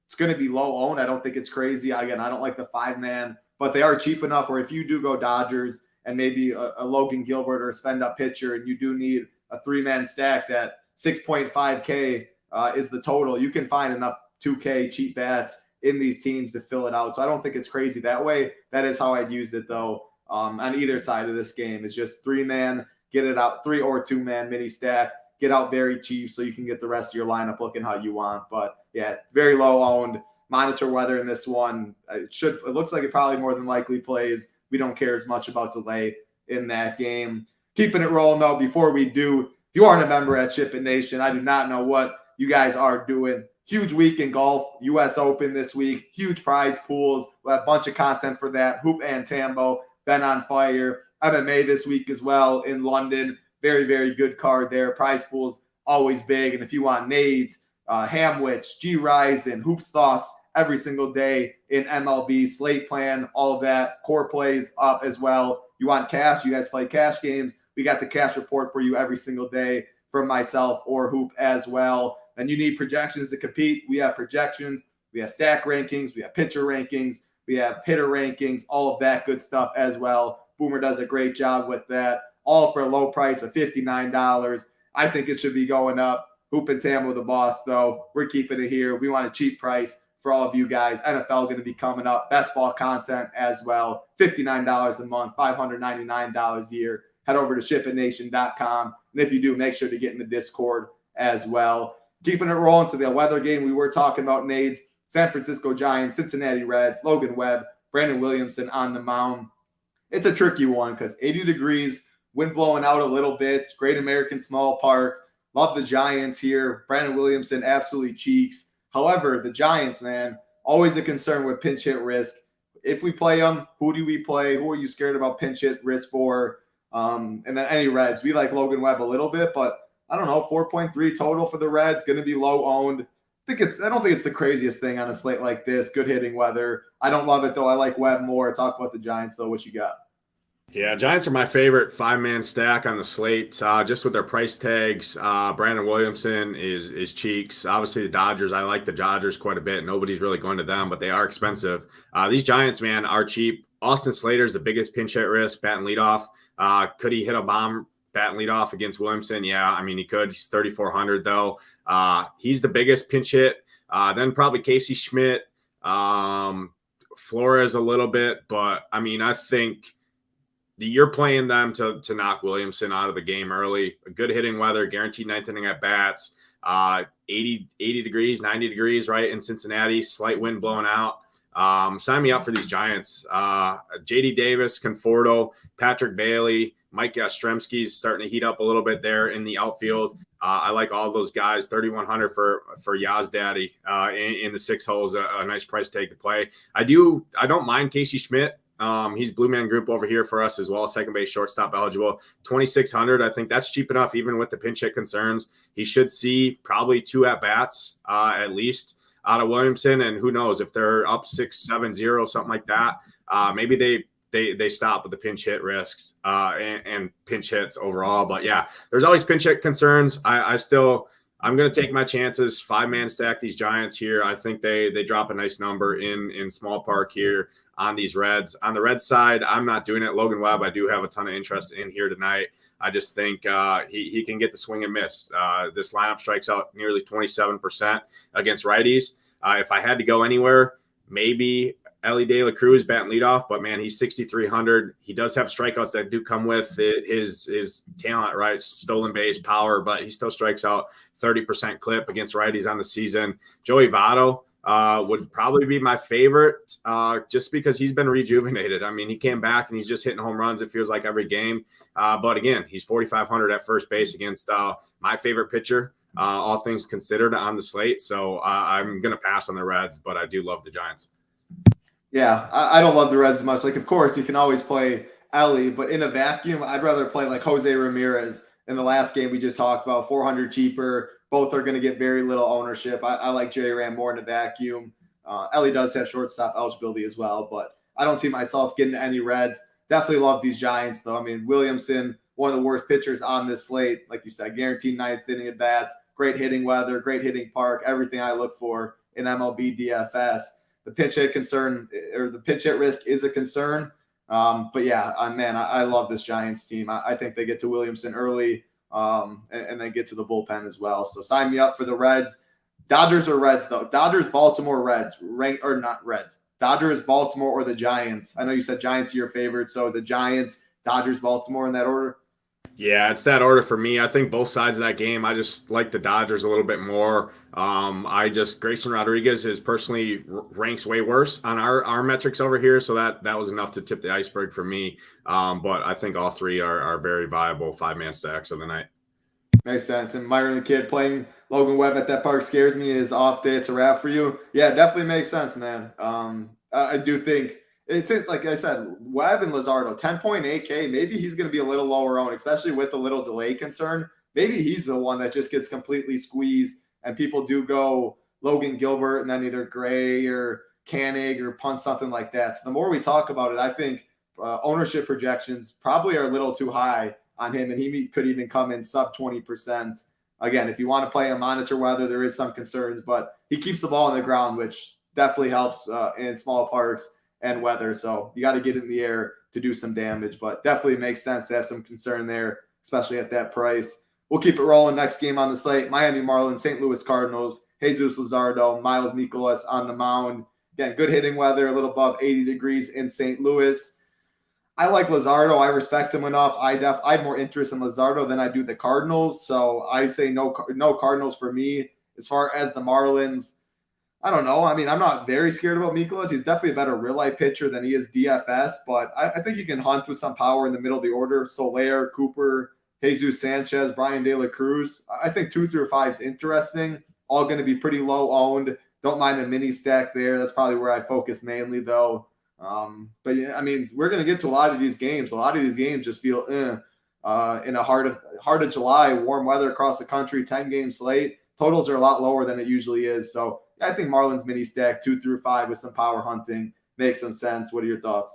it's going to be low owned. I don't think it's crazy. Again, I don't like the 5-man, but they are cheap enough where if you do go Dodgers and maybe a Logan Gilbert or a spend-up pitcher and you do need a 3-man stack that 6.5K is the total, you can find enough 2K cheap bats in these teams to fill it out. So I don't think it's crazy that way. That is how I'd use it, though, on either side of this game. It's just 3-man, get it out, 3 or 2-man mini stack, get out very cheap so you can get the rest of your lineup looking how you want. But, yeah, very low owned. Monitor weather in this one. It looks like it probably more than likely plays. We don't care as much about delay in that game. Keeping it rolling, though, before we do, if you aren't a member at SHIPIT Nation, I do not know what you guys are doing. Huge week in golf, U.S. Open this week, huge prize pools. We'll have a bunch of content for that. Hoop and Tambo, been on fire. MMA this week as well in London. Very, very good card there. Prize pools, always big. And if you want Nades, Hamwich, G Ryzen, Hoops Thoughts every single day in MLB, slate plan, all of that. Core plays up as well. You want cash? You guys play cash games? We got the cash report for you every single day from myself or Hoop as well. And you need projections to compete. We have projections. We have stack rankings. We have pitcher rankings. We have hitter rankings, all of that good stuff as well. Boomer does a great job with that. All for a low price of $59. I think it should be going up. Hoop and Tambo the boss, though. We're keeping it here. We want a cheap price for all of you guys. NFL going to be coming up. Best ball content as well. $59 a month, $599 a year. Head over to shipitnation.com. And if you do, make sure to get in the Discord as well. Keeping it rolling to the weather game we were talking about, Nades, San Francisco Giants, Cincinnati Reds, Logan Webb, Brandon Williamson on the mound. It's a tricky one because 80 degrees, wind blowing out a little bit, Great American Small Park. Love the Giants here. Brandon Williamson absolutely cheeks. However, the Giants, man, always a concern with pinch hit risk. If we play them, who do we play? Who are you scared about pinch hit risk for? And then any Reds. We like Logan Webb a little bit, but I don't know, 4.3 total for the Reds, going to be low owned. I don't think it's the craziest thing on a slate like this. Good hitting weather. I don't love it, though. I like Webb more. Talk about the Giants, though. What you got? Yeah, Giants are my favorite five-man stack on the slate. Just with their price tags, Brandon Williamson is cheeks. Obviously, the Dodgers. I like the Dodgers quite a bit. Nobody's really going to them, but they are expensive. These Giants, man, are cheap. Austin Slater's the biggest pinch hit risk, batting leadoff. Could he hit a bomb batting leadoff against Williamson? Yeah, I mean he could. He's 3,400 though. He's the biggest pinch hit. Then probably Casey Schmidt, Flores a little bit, but I mean I think you're playing them to knock Williamson out of the game early. Good hitting weather, guaranteed ninth inning at bats. 80 degrees, 90 degrees, right in Cincinnati. Slight wind blowing out. Sign me up for these Giants. JD Davis, Conforto, Patrick Bailey, Mike Yastrzemski's starting to heat up a little bit there in the outfield. I like all those guys. 3,100 for Yaz Daddy in the six holes. A nice price tag to play. I don't mind Casey Schmidt. He's Blue Man Group over here for us as well. Second base, shortstop eligible. 2,600. I think that's cheap enough, even with the pinch hit concerns. He should see probably 2 at bats at least out of Williamson, and who knows if they're up 6-7-0, something like that. Maybe they stop with the pinch hit risks and pinch hits overall. But yeah, there's always pinch hit concerns. I'm going to take my chances. 5-man stack these Giants here. I think they drop a nice number in small park here on these Reds. On the Red side, I'm not doing it. Logan Webb, I do have a ton of interest in here tonight. I just think he can get the swing and miss. This lineup strikes out nearly 27% against righties. If I had to go anywhere, maybe Ellie De La Cruz batting leadoff, but man, he's 6,300. He does have strikeouts that do come with his talent, right? Stolen base, power, but he still strikes out 30% clip against righties on the season. Joey Votto would probably be my favorite just because he's been rejuvenated. I mean, he came back and he's just hitting home runs, it feels like, every game. But again, he's 4,500 at first base against my favorite pitcher, all things considered, on the slate. So I'm going to pass on the Reds, but I do love the Giants. Yeah, I don't love the Reds as much. Like, of course, you can always play Ellie, but in a vacuum, I'd rather play like Jose Ramirez in the last game we just talked about, 400 cheaper. Both are going to get very little ownership. I like J Ram more in a vacuum. Ellie does have shortstop eligibility as well, but I don't see myself getting any Reds. Definitely love these Giants, though. I mean, Williamson, one of the worst pitchers on this slate. Like you said, guaranteed ninth inning at bats, great hitting weather, great hitting park, everything I look for in MLB DFS. The pinch hit concern, or the pinch hit risk, is a concern. But yeah, man, I love this Giants team. I think they get to Williamson early and then get to the bullpen as well. So sign me up for the Reds. Dodgers or Reds, though? Dodgers, Baltimore, Reds. Or not Reds. Dodgers, Baltimore, or the Giants? I know you said Giants are your favorite. So is it Giants, Dodgers, Baltimore in that order? Yeah, it's that order for me. I think both sides of that game, I just like the Dodgers a little bit more. Grayson Rodriguez is personally ranks way worse on our metrics over here. So that was enough to tip the iceberg for me. But I think all three are very viable 5-man stacks of the night. Makes sense. And Myron the Kid playing Logan Webb at that park scares me. His off day, it's a wrap for you. Yeah, definitely makes sense, man. I do think it's like I said, Webb and Luzardo, 10.8K. Maybe he's going to be a little lower owned, especially with a little delay concern. Maybe he's the one that just gets completely squeezed, and people do go Logan Gilbert and then either Gray or Koenig or punt something like that. So the more we talk about it, I think ownership projections probably are a little too high on him, and he could even come in sub 20%. Again, if you want to play and monitor weather, there is some concerns, but he keeps the ball on the ground, which definitely helps in small parks and weather. So you got to get in the air to do some damage, but definitely makes sense to have some concern there, especially at that price. We'll keep it rolling. Next game on the slate, Miami Marlins, St. Louis Cardinals, Jesus Luzardo, Miles Mikolas on the mound. Again, good hitting weather, a little above 80 degrees in St. Louis. I like Luzardo. I respect him enough. I have more interest in Luzardo than I do the Cardinals. So I say no Cardinals for me. As far as the Marlins, I don't know. I mean, I'm not very scared about Mikolas. He's definitely a better real-life pitcher than he is DFS, but I think he can hunt with some power in the middle of the order. Soler, Cooper, Jesus Sanchez, Brian De La Cruz. I think 2 through 5 is interesting. All going to be pretty low owned. Don't mind a mini stack there. That's probably where I focus mainly, though. But yeah, I mean, we're going to get to a lot of these games. A lot of these games just feel in a heart of July, warm weather across the country, 10-game slate. Totals are a lot lower than it usually is. So I think Marlins mini stack 2 through 5 with some power hunting makes some sense. What are your thoughts?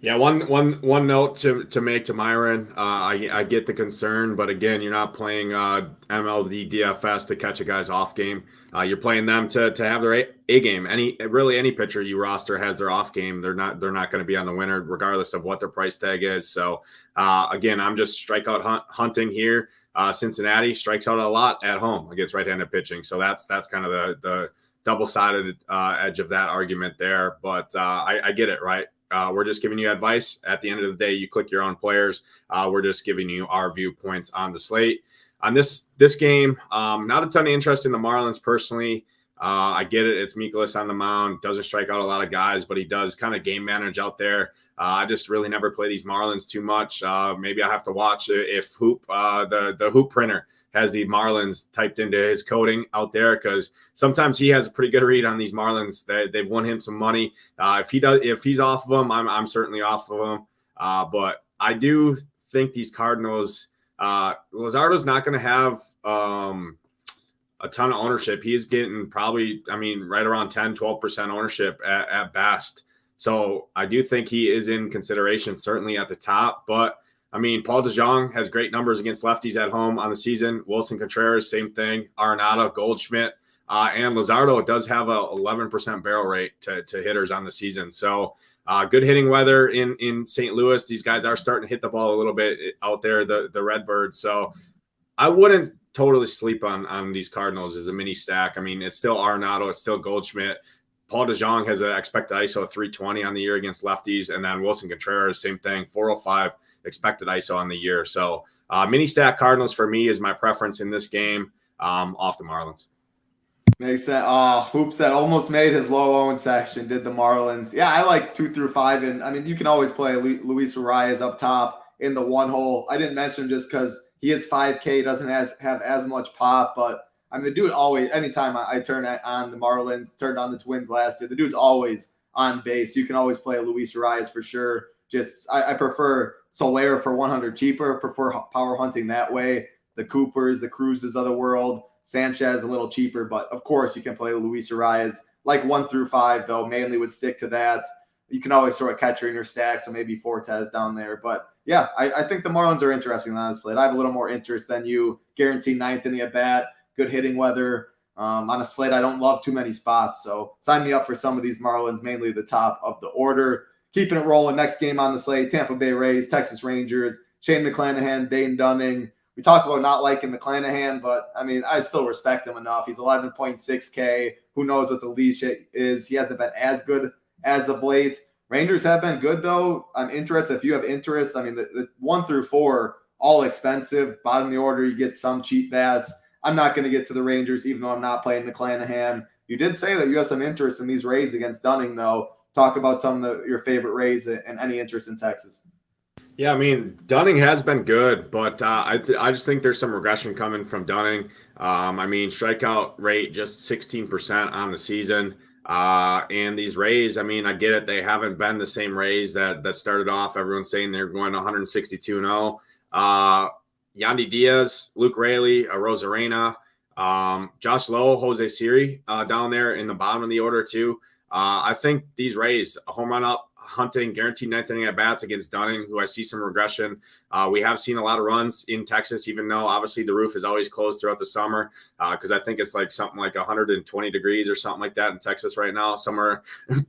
Yeah, one note to make to Myron. I get the concern, but again, you're not playing MLB DFS to catch a guy's off game. You're playing them to have their A game. Any pitcher you roster has their off game. They're not going to be on the winner regardless of what their price tag is. So again, I'm just strikeout hunting here. Cincinnati strikes out a lot at home against right-handed pitching, so that's kind of the double-sided edge of that argument there. But I get it, right? We're just giving you advice. At the end of the day, you click your own players. We're just giving you our viewpoints on the slate. On this game, not a ton of interest in the Marlins personally. I get it. It's Mikolas on the mound. Doesn't strike out a lot of guys, but he does kind of game manage out there. I just really never play these Marlins too much. Maybe I have to watch if Hoop, the Hoop printer, has the Marlins typed into his coding out there, because sometimes he has a pretty good read on these Marlins. They've won him some money. If he's off of them, I'm certainly off of them. But I do think these Cardinals, Luzardo's not going to have a ton of ownership. He is getting probably, right around 10, 12% ownership at best. So I do think he is in consideration, certainly at the top. But Paul DeJong has great numbers against lefties at home on the season. Wilson Contreras, same thing. Arenado, Goldschmidt, and Luzardo does have a 11% barrel rate to hitters on the season. So good hitting weather in St. Louis. These guys are starting to hit the ball a little bit out there, the Redbirds. So I wouldn't totally sleep on these Cardinals as a mini stack. It's still Arenado, it's still Goldschmidt. Paul DeJong has an expected ISO of 320 on the year against lefties. And then Wilson Contreras, same thing, 405 expected ISO on the year. So mini stack Cardinals for me is my preference in this game off the Marlins. Makes sense. Hoop said almost made his low owned section, did the Marlins. Yeah, I like 2 through 5. And you can always play Luis Urias up top in the one hole. I didn't mention him just because he is 5K, doesn't have as much pop, but the dude always, anytime I turn on the Marlins, turned on the Twins last year, the dude's always on base. You can always play Luis Urias for sure. Just I prefer Soler for 100 cheaper, prefer power hunting that way. The Coopers, the Cruzes of the world, Sanchez a little cheaper, but of course you can play Luis Urias. Like 1 through 5, though, mainly would stick to that. You can always throw a catcher in your stack, so maybe Fortes down there. But yeah, I think the Marlins are interesting on the slate. I have a little more interest than you. Guaranteed 9th in the at-bat. Good hitting weather. On a slate, I don't love too many spots. So sign me up for some of these Marlins, mainly the top of the order. Keeping it rolling. Next game on the slate, Tampa Bay Rays, Texas Rangers, Shane McClanahan, Dane Dunning. We talked about not liking McClanahan, but I still respect him enough. He's 11.6K. Who knows what the leash is? He hasn't been as good as of late. Rangers have been good, though. I'm interested. If you have interest, the 1 through 4, all expensive. Bottom of the order, you get some cheap bats. I'm not going to get to the Rangers, even though I'm not playing McClanahan. You did say that you have some interest in these Rays against Dunning, though. Talk about some of your favorite Rays and any interest in Texas. Yeah, Dunning has been good, but I just think there's some regression coming from Dunning. Strikeout rate just 16% on the season. And these Rays, I get it. They haven't been the same Rays that started off. Everyone's saying they're going 162-0. Yandy Diaz, Luke Raley, Rosarena, Josh Lowe, Jose Siri down there in the bottom of the order too. I think these Rays, a home run up, hunting, guaranteed 9th inning at bats against Dunning, who I see some regression. We have seen a lot of runs in Texas, even though obviously the roof is always closed throughout the summer, because I think it's like something like 120 degrees or something like that in Texas right now, somewhere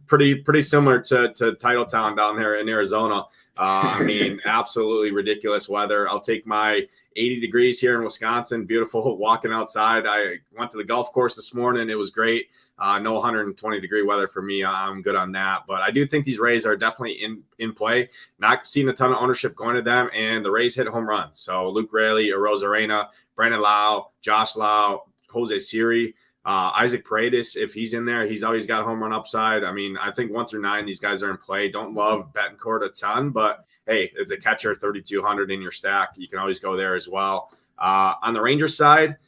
pretty similar to Titletown down there in Arizona. Absolutely ridiculous weather. I'll take my 80 degrees here in Wisconsin. Beautiful walking outside. I went to the golf course this morning. It was great. No 120 degree weather for me. I'm good on that. But I do think these Rays are definitely in play. Not seeing a ton of ownership going to them, and the Rays hit home runs. So Luke Raley, Rosarena, Brandon Lau, Josh Lau, Jose Siri, Isaac Paredes, if he's in there, he's always got home run upside. I think 1 through 9, these guys are in play. Don't love Betancourt a ton, but hey, it's a catcher, 3,200 in your stack. You can always go there as well. On the Rangers side,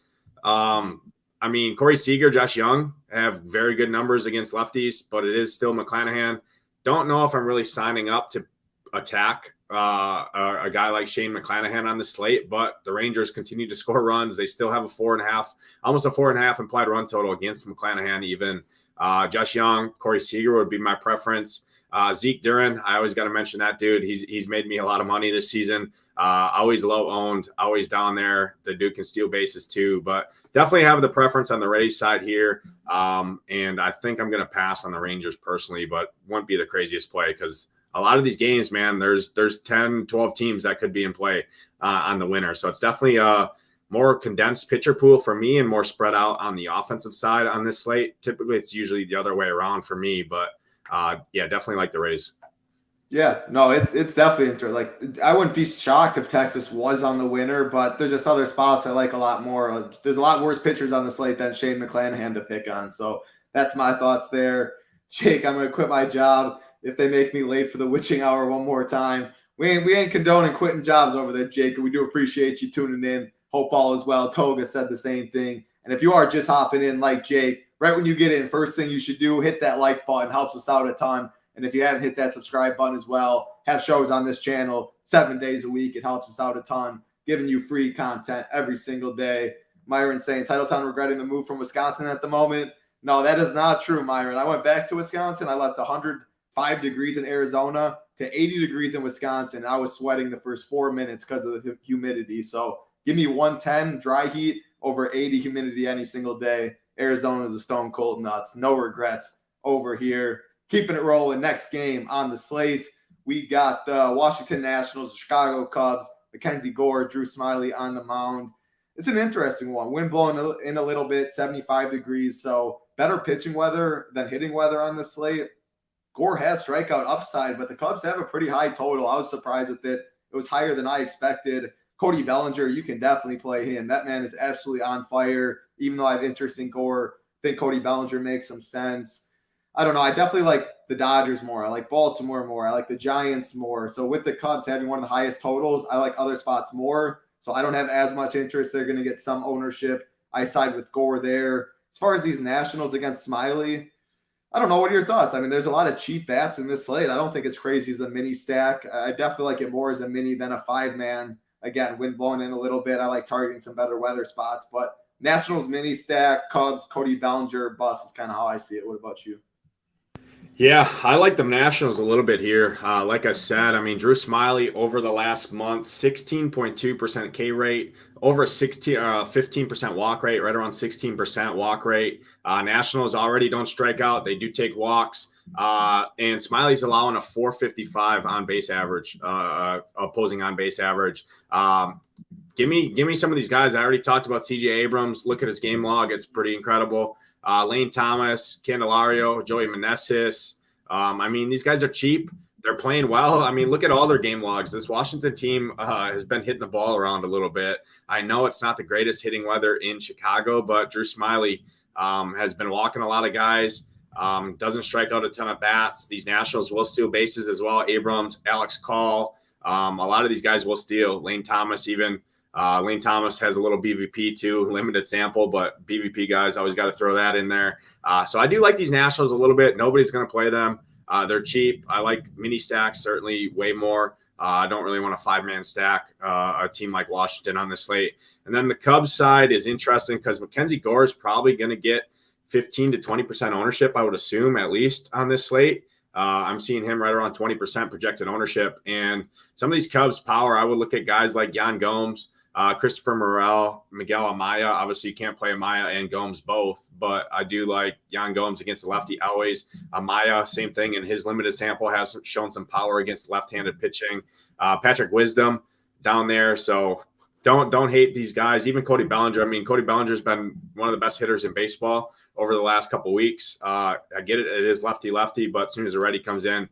Corey Seager, Josh Young have very good numbers against lefties, but it is still McClanahan. Don't know if I'm really signing up to attack a guy like Shane McClanahan on the slate, but the Rangers continue to score runs. They still have almost a 4.5 implied run total against McClanahan even. Josh Young, Corey Seager would be my preference. Zeke Duran, I always got to mention that dude. He's made me a lot of money this season. Always low owned, always down there. The dude can steal bases too, but definitely have the preference on the Rays side here. And I think I'm going to pass on the Rangers personally, but won't be the craziest play because a lot of these games, man, there's 10, 12 teams that could be in play on the winner. So it's definitely a more condensed pitcher pool for me and more spread out on the offensive side on this slate. Typically, it's usually the other way around for me, but yeah, definitely like the Rays. Yeah, no, it's definitely interesting. Like, I wouldn't be shocked if Texas was on the winner, but there's just other spots I like a lot more. There's a lot worse pitchers on the slate than Shane McClanahan to pick on. So that's my thoughts there. Jake, I'm going to quit my job if they make me late for the witching hour one more time. We ain't condoning quitting jobs over there, Jake. We do appreciate you tuning in. Hope all is well. Toga said the same thing. And if you are just hopping in like Jake, right when you get in, first thing you should do, hit that like button. Helps us out a ton. And if you haven't hit that subscribe button as well, have shows on this channel 7 days a week. It helps us out a ton, giving you free content every single day. Myron saying, Titletown regretting the move from Wisconsin at the moment. No, that is not true, Myron. I went back to Wisconsin. I left 105 degrees in Arizona to 80 degrees in Wisconsin. I was sweating the first 4 minutes because of the humidity. So give me 110 dry heat over 80 humidity any single day. Arizona is a stone cold nuts. No regrets over here. Keeping it rolling. Next game on the slate, we got the Washington Nationals, the Chicago Cubs, Mackenzie Gore, Drew Smyly on the mound. It's an interesting one. Wind blowing in a little bit, 75 degrees. So better pitching weather than hitting weather on the slate. Gore has strikeout upside, but the Cubs have a pretty high total. I was surprised with it. It was higher than I expected. Cody Bellinger, you can definitely play him. That man is absolutely on fire. Even though I have interest in Gore, I think Cody Bellinger makes some sense. I don't know. I definitely like the Dodgers more. I like Baltimore more. I like the Giants more. So with the Cubs having one of the highest totals, I like other spots more. So I don't have as much interest. They're going to get some ownership. I side with Gore there. As far as these Nationals against Smyly, I don't know. What are your thoughts? I mean, there's a lot of cheap bats in this slate. I don't think it's crazy as a mini stack. I definitely like it more as a mini than a 5-man. Again, wind blowing in a little bit. I like targeting some better weather spots. But Nationals mini stack, Cubs, Cody Bellinger, bust is kind of how I see it. What about you? Yeah, I like the Nationals a little bit here. Like I said, I mean, Drew Smyly over the last month, 16.2% K rate, over 15% walk rate, right around 16% walk rate. Nationals already don't strike out. They do take walks. And Smiley's allowing a 455 on base average, opposing on base average. Give me some of these guys. I already talked about CJ Abrams. Look at his game log. It's pretty incredible. Lane Thomas, Candelario, Joey Meneses. I mean, these guys are cheap. They're playing well. I mean, look at all their game logs. This Washington team has been hitting the ball around a little bit. I know it's not the greatest hitting weather in Chicago, but Drew Smyly has been walking a lot of guys, doesn't strike out a ton of bats. These Nationals will steal bases as well. Abrams, Alex Call. A lot of these guys will steal. Lane Thomas even. Lane Thomas has a little BVP too, limited sample, but BVP guys always got to throw that in there. So I do like these Nationals a little bit. Nobody's going to play them. They're cheap. I like mini stacks certainly way more. I don't really want a 5-man stack a team like Washington on the slate. And then the Cubs side is interesting because Mackenzie Gore is probably going to get 15 to 20% ownership, I would assume, at least on this slate. I'm seeing him right around 20% projected ownership. And some of these Cubs power, I would look at guys like Yan Gomes, Christopher Morel, Miguel Amaya. Obviously, you can't play Amaya and Gomes both, but I do like Yan Gomes against the lefty always. Amaya, same thing in his limited sample, has shown some power against left-handed pitching. Patrick Wisdom down there. So don't hate these guys. Even Cody Bellinger. I mean, Cody Bellinger's been one of the best hitters in baseball over the last couple of weeks. I get it. It is lefty-lefty, but as soon as the righty comes in,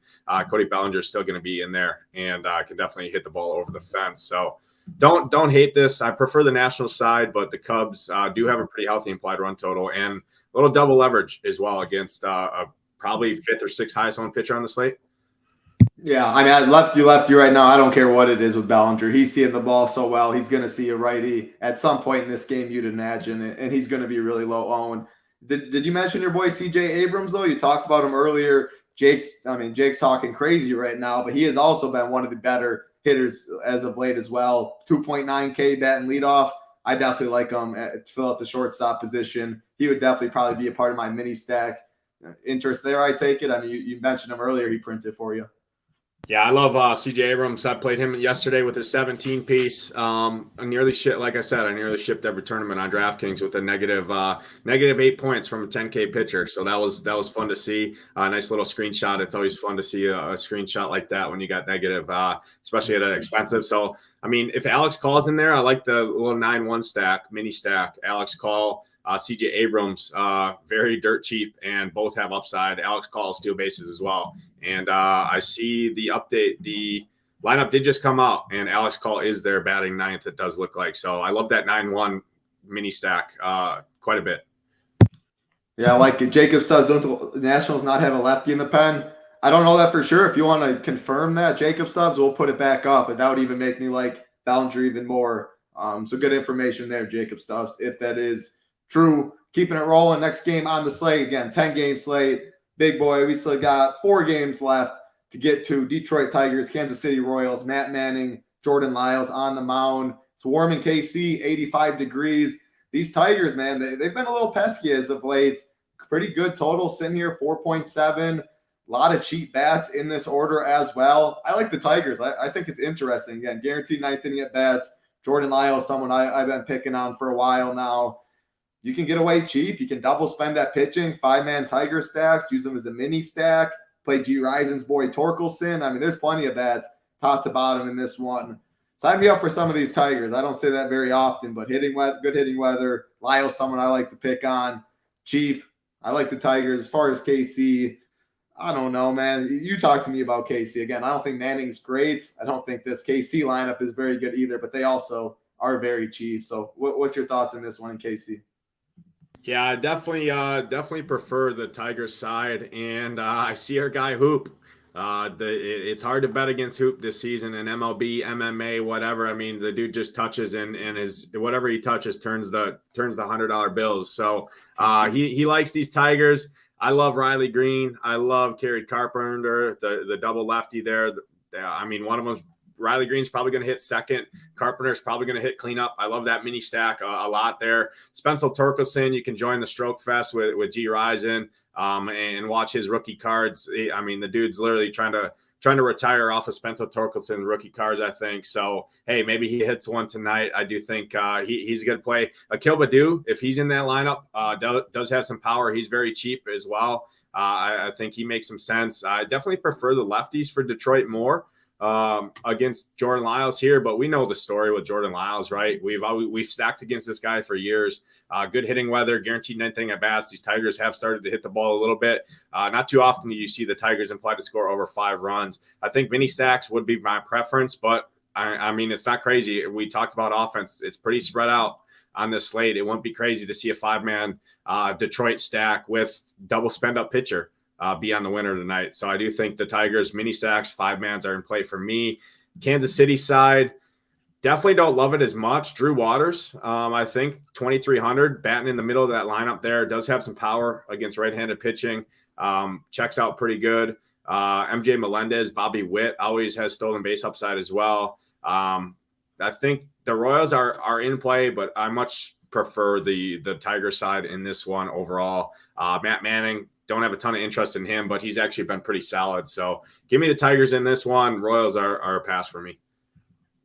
Cody Bellinger is still going to be in there and can definitely hit the ball over the fence. So don't hate this. I prefer the Nationals side, but the Cubs do have a pretty healthy implied run total and a little double leverage as well against a probably 5th or 6th highest owned pitcher on the slate. Yeah, I mean, I lefty right now. I don't care what it is with Bellinger. He's seeing the ball so well. He's going to see a righty at some point in this game, you'd imagine, and he's going to be really low owned. Did you mention your boy CJ Abrams, though? You talked about him earlier. Jake's talking crazy right now, but he has also been one of the better hitters as of late as well. 2.9K bat and leadoff. I definitely like him to fill out the shortstop position. He would definitely probably be a part of my mini stack. Interest there, I take it. I mean, you mentioned him earlier. He printed for you. Yeah, I love CJ Abrams. I played him yesterday with his 17 piece. I nearly shipped every tournament on DraftKings with a negative 8 points from a 10K pitcher. So that was fun to see. Nice little screenshot. It's always fun to see a screenshot like that when you got negative, especially at an expensive. So I mean, if Alex Call's in there, I like the little 9-1 stack, mini stack. Alex Call, CJ Abrams, very dirt cheap, and both have upside. Alex Call steal bases as well. And I see the update. The lineup did just come out, and Alex Call is there batting ninth, it does look like. So I love that 9-1 mini stack quite a bit. Yeah, I like it. Jacob says, don't the Nationals not have a lefty in the pen? I don't know that for sure. If you want to confirm that, Jacob Stubbs, we'll put it back up, and that would even make me like Ballinger even more. So good information there, Jacob Stubbs, if that is true. Keeping it rolling. Next game on the slate. Again, 10-game slate. Big boy, we still got 4 games left to get to. Detroit Tigers, Kansas City Royals, Matt Manning, Jordan Lyles on the mound. It's warm in KC, 85 degrees. These Tigers, man, they've been a little pesky as of late. Pretty good total sitting here, 4.7. A lot of cheap bats in this order as well. I like the Tigers. I think it's interesting. Again, guaranteed ninth inning at bats. Jordan Lyles, someone I've been picking on for a while now. You can get away cheap. You can double spend that pitching. 5-man Tiger stacks. Use them as a mini stack. Play G. Risen's boy Torkelson. I mean, there's plenty of bats top to bottom in this one. Sign me up for some of these Tigers. I don't say that very often, but good hitting weather. Lyle's someone I like to pick on. Cheap. I like the Tigers. As far as KC, I don't know, man. You talk to me about KC. Again, I don't think Manning's great. I don't think this KC lineup is very good either, but they also are very cheap. So what's your thoughts on this one in KC? Yeah, I definitely prefer the Tigers side, and I see our guy Hoop. It's hard to bet against Hoop this season in MLB, MMA, whatever. I mean, the dude just touches and his whatever he touches turns the $100 bills. So he likes these Tigers. I love Riley Green. I love Kerry Carpenter, the double lefty there. I mean, one of them. Riley Green's probably going to hit second. Carpenter's probably going to hit cleanup. I love that mini stack a lot there. Spencer Torkelson, you can join the Stroke Fest with G. Risen and watch his rookie cards. I mean, the dude's literally trying to retire off of Spencer Torkelson rookie cards, I think. So, hey, maybe he hits one tonight. I do think he's a good play. Akil Baddoo, if he's in that lineup, does have some power. He's very cheap as well. I think he makes some sense. I definitely prefer the lefties for Detroit more. Against Jordan Lyles here, but we know the story with Jordan Lyles, right? We've stacked against this guy for years. Good hitting weather, guaranteed ninth inning at bats. These Tigers have started to hit the ball a little bit. Not too often do you see the Tigers implied to score over 5 runs. I think mini stacks would be my preference, but I mean, it's not crazy. We talked about offense. It's pretty spread out on this slate. It wouldn't be crazy to see a 5-man Detroit stack with double spend up pitcher be on the winner tonight. So I do think the Tigers mini stacks, 5-mans are in play for me. Kansas City side, definitely don't love it as much. Drew Waters, I think 2,300 batting in the middle of that lineup there, does have some power against right-handed pitching. Checks out pretty good. MJ Melendez, Bobby Witt always has stolen base upside as well. I think the Royals are in play, but I much prefer the Tiger side in this one overall. Matt Manning, don't have a ton of interest in him, but he's actually been pretty solid. So give me the Tigers in this one. Royals are a pass for me.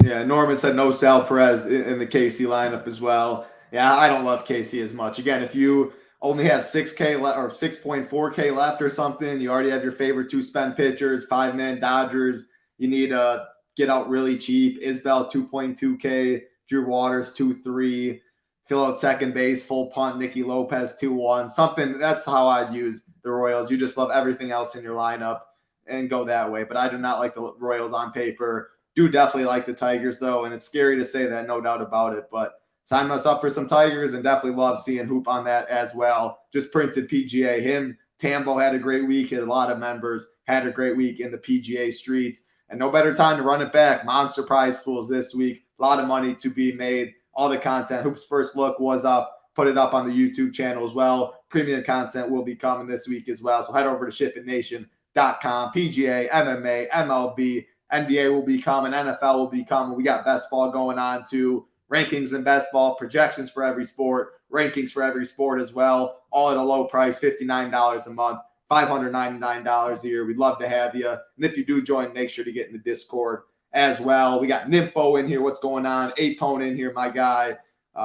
Yeah, Norman said no Sal Perez in the KC lineup as well. Yeah, I don't love KC as much. Again, if you only have 6K or 6.4K left or something, you already have your favorite 2-spend pitchers, 5-man Dodgers. You need to get out really cheap. Isbell 2.2K, Drew Waters 2.3. Fill out second base, full punt, Nicky Lopez 2-1. Something, that's how I'd use the Royals. You just love everything else in your lineup and go that way. But I do not like the Royals on paper. Do definitely like the Tigers, though, and it's scary to say that, no doubt about it. But sign us up for some Tigers and definitely love seeing Hoop on that as well. Just printed PGA. Tambo had a great week. A lot of members had a great week in the PGA streets. And no better time to run it back. Monster prize pools this week. A lot of money to be made. All the content. Hoop's first look was up. Put it up on the YouTube channel as well. Premium content will be coming this week as well. So head over to SHIPITNation.com. PGA, MMA, MLB, NBA will be coming. NFL will be coming. We got best ball going on too. Rankings in best ball, projections for every sport, rankings for every sport as well. all at a low price, $59 a month, $599 a year. We'd love to have you. And if you do join, make sure to get in the Discord as well. We got Nympho in here. What's going on? Apone in here, my guy.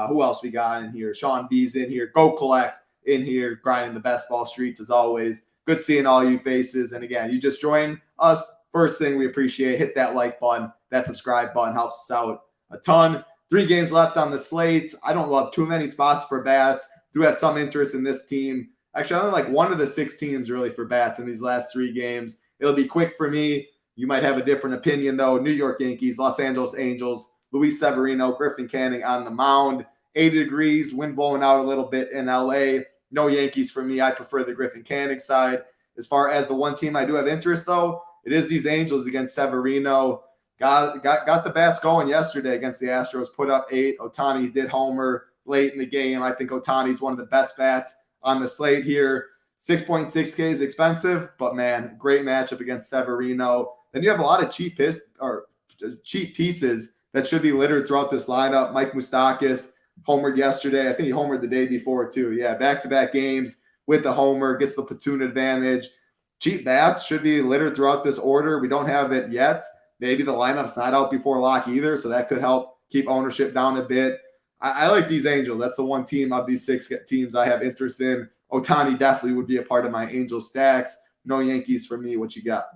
Who else we got in here? Sean B's in here. Go Collect in here, grinding the best ball streets as always. Good seeing all you faces. And again, you just join us. First thing we appreciate, hit that like button. That subscribe button helps us out a ton. 3 games left on the slate. I don't love too many spots for bats. Do have some interest in this team. Actually, I only like one of the 6 teams really for bats in these last 3 games. It'll be quick for me. You might have a different opinion, though. New York Yankees, Los Angeles Angels, Luis Severino, Griffin Canning on the mound. 80 degrees, wind blowing out a little bit in LA. No Yankees for me. I prefer the Griffin Canning side. As far as the one team I do have interest, though, it is these Angels against Severino. Got the bats going yesterday against the Astros. Put up 8. Ohtani did homer late in the game. I think Ohtani's one of the best bats on the slate here. 6.6K is expensive, but man, great matchup against Severino. Then you have a lot of cheap pieces that should be littered throughout this lineup. Mike Moustakas homered yesterday. I think he homered the day before too. Yeah, back-to-back games with the homer, gets the platoon advantage. Cheap bats should be littered throughout this order. We don't have it yet. Maybe the lineup's not out before lock either, so that could help keep ownership down a bit. I like these Angels. That's the one team of these 6 teams I have interest in. Ohtani definitely would be a part of my Angel stacks. No Yankees for me. What you got?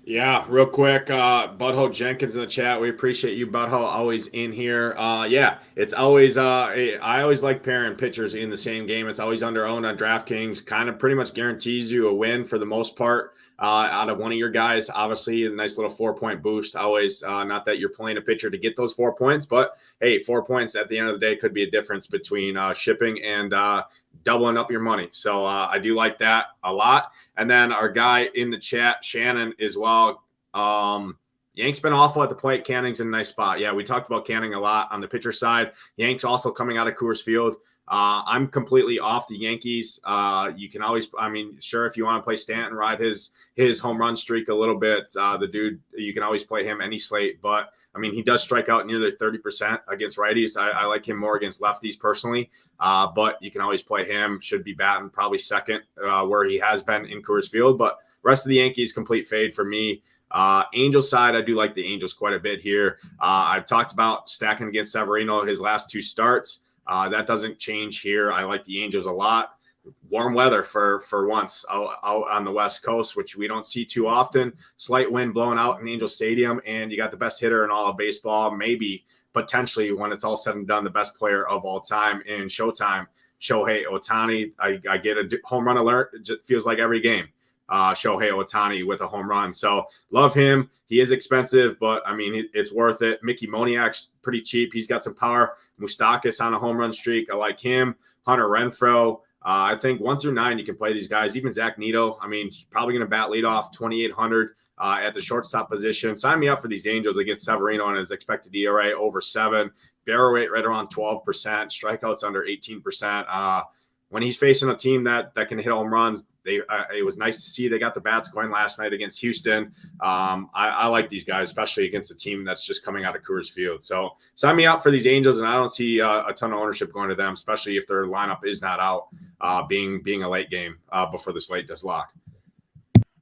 Yeah, real quick, Butthole Jenkins in the chat. We appreciate you, Butthole, always in here. Yeah, it's always I always like pairing pitchers in the same game. It's always under owned on DraftKings. Kind of pretty much guarantees you a win for the most part out of one of your guys. Obviously, a nice little 4-point boost. Always, not that you're playing a pitcher to get those 4 points, but hey, 4 points at the end of the day could be a difference between shipping and doubling up your money. So I do like that a lot. And then our guy in the chat, Shannon, as well. Yank's been awful at the plate. Canning's in a nice spot. Yeah, we talked about Canning a lot on the pitcher side. Yank's also coming out of Coors Field. I'm completely off the Yankees. You can always, sure, if you want to play Stanton, ride his home run streak a little bit. The dude, you can always play him any slate. But, he does strike out nearly 30% against righties. I like him more against lefties personally. But you can always play him. Should be batting probably second where he has been in Coors Field. But rest of the Yankees, complete fade for me. Angels side, I do like the Angels quite a bit here. I've talked about stacking against Severino his last 2 starts. That doesn't change here. I like the Angels a lot. Warm weather for once out on the West Coast, which we don't see too often. Slight wind blowing out in Angel Stadium, and you got the best hitter in all of baseball, maybe potentially when it's all said and done, the best player of all time in Showtime, Shohei Ohtani. I get a home run alert. It just feels like every game. Shohei Ohtani with a home run. So love him. He is expensive, but it's worth it. Mickey Moniak's pretty cheap. He's got some power. Moustakas on a home run streak. I like him. Hunter Renfroe. I think 1 through 9, you can play these guys. Even Zach Neto. He's probably going to bat leadoff 2,800 at the shortstop position. Sign me up for these Angels against Severino and his expected ERA over 7. Barrel rate right around 12%. Strikeouts under 18%. When he's facing a team that can hit home runs, it was nice to see they got the bats going last night against Houston. I like these guys, especially against a team that's just coming out of Coors Field. So sign me up for these Angels, and I don't see a ton of ownership going to them, especially if their lineup is not out, being a late game before the slate does lock.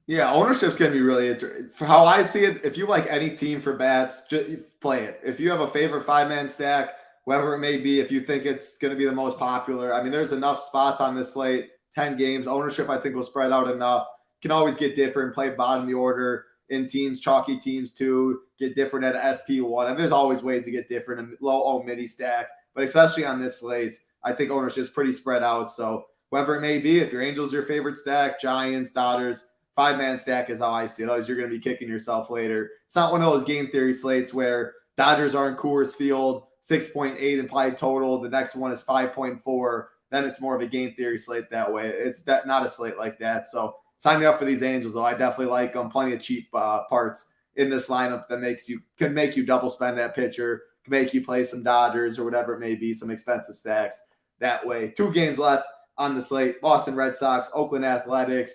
Yeah, ownership's going to be really interesting. For how I see it, if you like any team for bats, just play it. If you have a favorite 5-man stack, whoever it may be, if you think it's going to be the most popular. There's enough spots on this slate, 10 games. Ownership, I think, will spread out enough. Can always get different, play bottom of the order in teams, chalky teams too, get different at SP1. And there's always ways to get different in low mini stack. But especially on this slate, I think ownership is pretty spread out. So whoever it may be, if your Angels your favorite stack, Giants, Dodgers, 5-man stack is how I see it. Otherwise, you're going to be kicking yourself later. It's not one of those game theory slates where Dodgers are in Coors Field, 6.8 implied total. The next one is 5.4. Then it's more of a game theory slate that way. It's not a slate like that. So sign me up for these Angels, though. I definitely like them. Plenty of cheap parts in this lineup that can make you double spend that pitcher, can make you play some Dodgers or whatever it may be, some expensive stacks that way. 2 games left on the slate. Boston Red Sox, Oakland Athletics.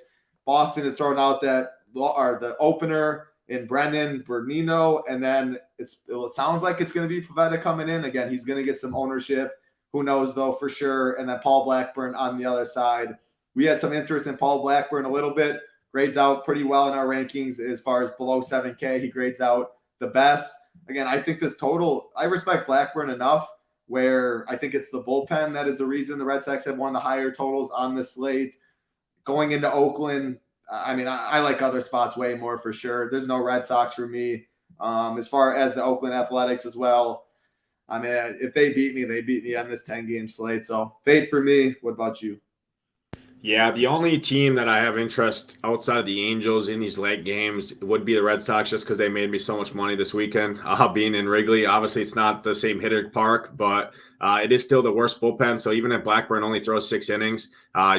Boston is throwing out the opener in Brennan Bernino, and then it sounds like it's going to be Petta coming in. Again, he's going to get some ownership. Who knows, though, for sure. And then Paul Blackburn on the other side. We had some interest in Paul Blackburn a little bit. Grades out pretty well in our rankings as far as below 7K. He grades out the best. Again, I think this total, I respect Blackburn enough where I think it's the bullpen that is the reason the Red Sox have one of the higher totals on this slate. Going into Oakland, I mean, I like other spots way more for sure. There's no Red Sox for me. As far as the Oakland Athletics as well, I mean, if they beat me on this 10-game slate. So fade for me. What about you? Yeah, the only team that I have interest outside of the Angels in these late games would be the Red Sox, just because they made me so much money this weekend being in Wrigley. Obviously, it's not the same hitter park, but it is still the worst bullpen. So even if Blackburn only throws 6 innings,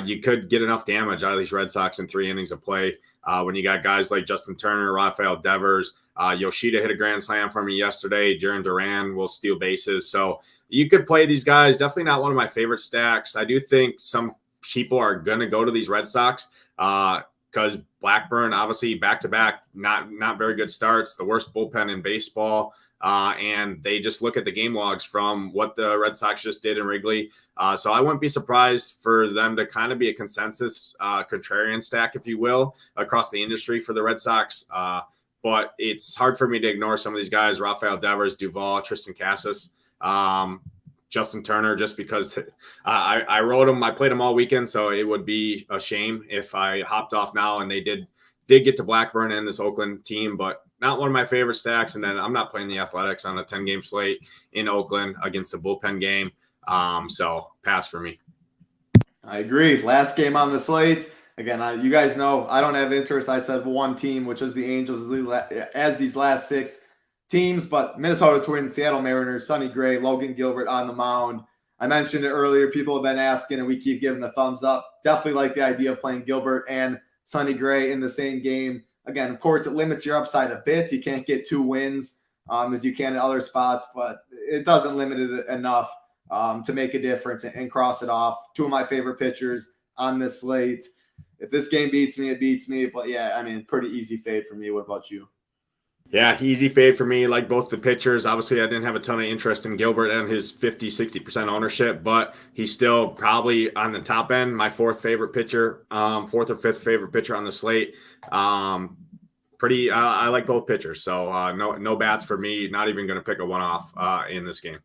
you could get enough damage out of these Red Sox in 3 innings of play. When you got guys like Justin Turner, Rafael Devers, Yoshida hit a grand slam for me yesterday. Jaron Duran will steal bases. So you could play these guys. Definitely not one of my favorite stacks. I do think some people are going to go to these Red Sox because Blackburn, obviously back-to-back, not very good starts, the worst bullpen in baseball. And they just look at the game logs from what the Red Sox just did in Wrigley. So I wouldn't be surprised for them to kind of be a consensus contrarian stack, if you will, across the industry for the Red Sox. But it's hard for me to ignore some of these guys, Rafael Devers, Duvall, Tristan Casas, Justin Turner, just because I rode them. I played them all weekend, so it would be a shame if I hopped off now and they did get to Blackburn and this Oakland team, but not one of my favorite stacks. And then I'm not playing the Athletics on a 10-game slate in Oakland against the bullpen game. So pass for me. I agree. Last game on the slate. Again, you guys know I don't have interest. I said one team, which is the Angels, as these last 6 teams, but Minnesota Twins, Seattle Mariners, Sonny Gray, Logan Gilbert on the mound. I mentioned it earlier. People have been asking, and we keep giving a thumbs up. Definitely like the idea of playing Gilbert and Sonny Gray in the same game. Again, of course, it limits your upside a bit. You can't get 2 wins as you can in other spots, but it doesn't limit it enough to make a difference and cross it off. 2 of my favorite pitchers on this slate. If this game beats me, it beats me. But, yeah, I mean, pretty easy fade for me. What about you? Yeah, easy fade for me, like both the pitchers. Obviously, I didn't have a ton of interest in Gilbert and his 50-60% ownership, but he's still probably on the top end, my 4th favorite pitcher, 4th or 5th favorite pitcher on the slate. I like both pitchers, so no bats for me. Not even going to pick a one-off in this game.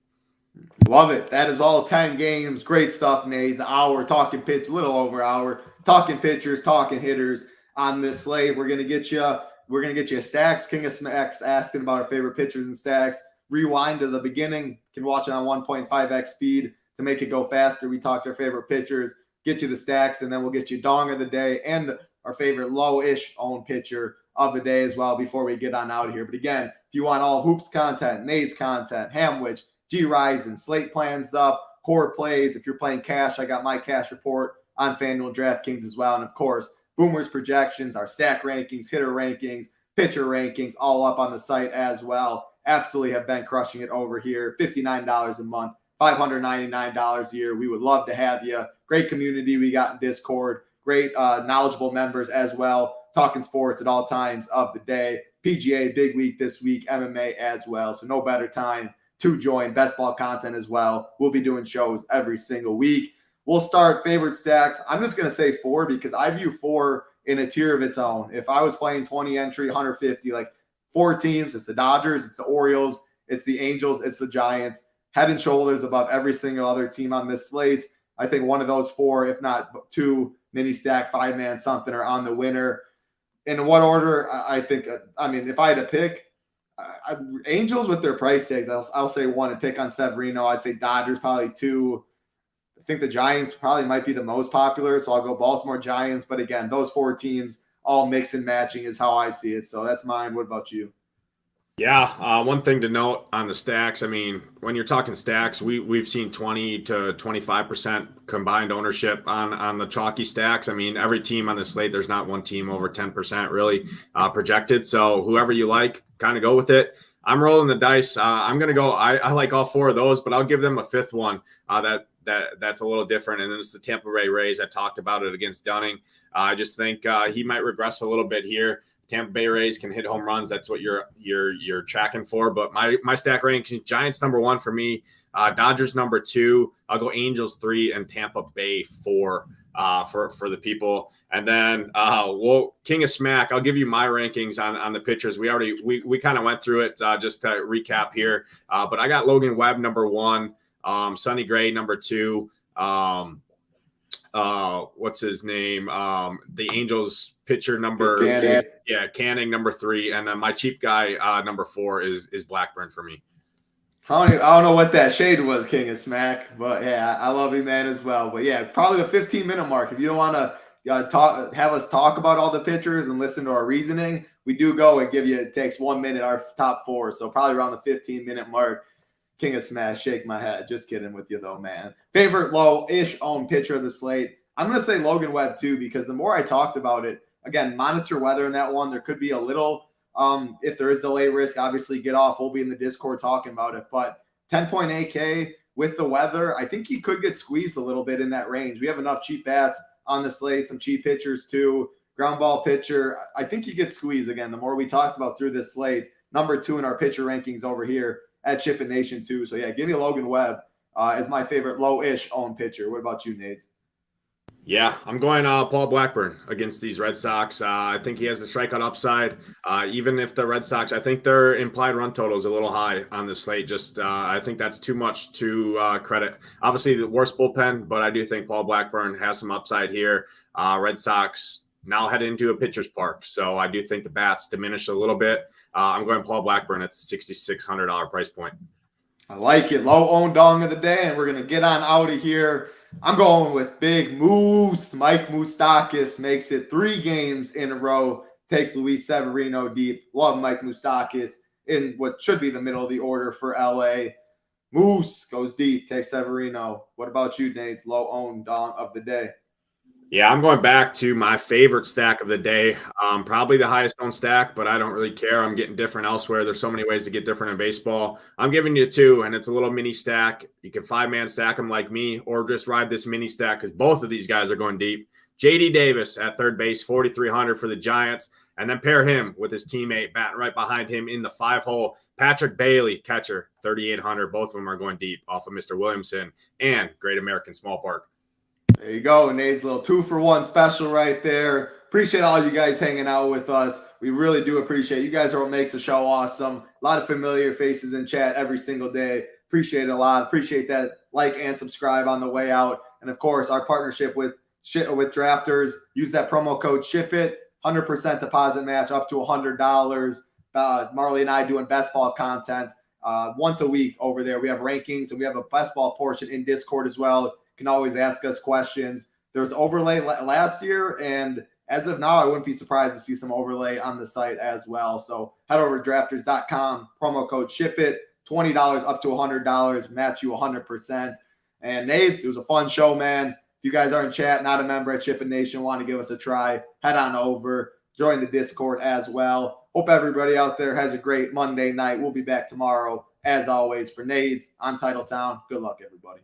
Love it. That is all 10 games. Great stuff, Nays. Hour talking pitch, a little over an hour, talking pitchers, talking hitters on this slate. We're going to get you stacks. King of Smacks asking about our favorite pitchers and stacks. Rewind to the beginning. You can watch it on 1.5x speed to make it go faster. We talked our favorite pitchers, get you the stacks, and then we'll get you Dong of the day and our favorite low-ish owned pitcher of the day as well before we get on out of here. But again, if you want all Hoops content, Nate's content, Hamwich, G Rising, slate plans up, core plays. If you're playing cash, I got my cash report on FanDuel DraftKings as well. And of course, Boomer's projections, our stack rankings, hitter rankings, pitcher rankings, all up on the site as well. Absolutely have been crushing it over here. $59 a month, $599 a year. We would love to have you. Great community we got in Discord. Great knowledgeable members as well. Talking sports at all times of the day. PGA, big week this week. MMA as well. So no better time to join. Best ball content as well. We'll be doing shows every single week. We'll start favorite stacks. I'm just going to say 4 because I view 4 in a tier of its own. If I was playing 20 entry, 150, like 4 teams, it's the Dodgers, it's the Orioles, it's the Angels, it's the Giants, head and shoulders above every single other team on this slate. I think one of those 4, if not 2, mini stack, 5-man something are on the winner. In what order? I think, if I had to pick, Angels with their price tags, I'll say 1 and pick on Severino. I'd say Dodgers probably 2. I think the Giants probably might be the most popular, so I'll go Baltimore Giants. But again, those 4 teams all mix and matching is how I see it. So that's mine. What about you? Yeah, one thing to note on the stacks, I mean, when you're talking stacks, we've seen 20 to 25% combined ownership on the chalky stacks. I mean, every team on the slate, there's not one team over 10% really projected. So whoever you like, kind of go with it. I'm rolling the dice. I'm going to go. I like all 4 of those, but I'll give them a 5th one that's a little different. And then it's the Tampa Bay Rays. I talked about it against Dunning. I just think he might regress a little bit here. Tampa Bay Rays can hit home runs. That's what you're tracking for. But my stack rankings: Giants number 1 for me, Dodgers number 2. I'll go Angels 3 and Tampa Bay 4 for the people. And then King of Smack. I'll give you my rankings on the pitchers. We kind of went through it just to recap here. But I got Logan Webb number 1, Sonny Gray number 2. What's his name? The Angels pitcher Canning number 3, and then my cheap guy number 4 is Blackburn for me. I don't know what that shade was, King of Smack, but yeah, I love you, man, as well. But yeah, probably the 15-minute mark. If you don't want to have us talk about all the pitchers and listen to our reasoning, we do go and give you, it takes 1 minute, our top 4. So probably around the 15-minute mark. King of Smash, shake my head. Just kidding with you, though, man. Favorite low-ish owned pitcher of the slate. I'm going to say Logan Webb, too, because the more I talked about it, again, monitor weather in that one. There could be a little, if there is delay risk, obviously get off. We'll be in the Discord talking about it. But 10.8K with the weather, I think he could get squeezed a little bit in that range. We have enough cheap bats on the slate, some cheap pitchers, too. Ground ball pitcher, I think he gets squeezed again. The more we talked about through this slate, number 2 in our pitcher rankings over here at SHIPIT Nation, too. So, yeah, give me Logan Webb as my favorite low-ish owned pitcher. What about you, Nades? Yeah, I'm going Paul Blackburn against these Red Sox. I think he has the strikeout upside. Even if the Red Sox, I think their implied run total is a little high on the slate. Just I think that's too much to credit. Obviously, the worst bullpen, but I do think Paul Blackburn has some upside here. Red Sox now head into a pitcher's park, so I do think the bats diminish a little bit. I'm going Paul Blackburn at the $6,600 price point. I like it. Low owned dong of the day, and we're going to get on out of here. I'm going with Big Moose. Mike Moustakas makes it 3 games in a row. Takes Luis Severino deep. Love Mike Moustakas in what should be the middle of the order for LA. Moose goes deep. Takes Severino. What about you, Nate? Low owned dong of the day. Yeah, I'm going back to my favorite stack of the day. Probably the highest owned stack, but I don't really care. I'm getting different elsewhere. There's so many ways to get different in baseball. I'm giving you 2, and it's a little mini stack. You can 5-man stack them like me, or just ride this mini stack because both of these guys are going deep. J.D. Davis at third base, 4,300 for the Giants, and then pair him with his teammate batting right behind him in the 5-hole. Patrick Bailey, catcher, 3,800. Both of them are going deep off of Mr. Williamson and Great American Small Park. There you go. Nate's little 2-for-1 special right there. Appreciate all you guys hanging out with us. We really do appreciate it. You guys are what makes the show awesome. A lot of familiar faces in chat every single day. Appreciate it a lot. Appreciate that. Like and subscribe on the way out. And, of course, our partnership with Drafters. Use that promo code SHIPIT. 100% deposit match up to $100. Marley and I doing best ball content once a week over there. We have rankings, and we have a best ball portion in Discord as well. Can always ask us questions. There was overlay last year, and as of now, I wouldn't be surprised to see some overlay on the site as well. So head over to drafters.com, promo code SHIPIT, $20 up to $100, match you 100%. And Nades, it was a fun show, man. If you guys are in chat, not a member at SHIPIT Nation, want to give us a try, head on over, join the Discord as well. Hope everybody out there has a great Monday night. We'll be back tomorrow, as always. For Nades, I'm Titletown. Good luck, everybody.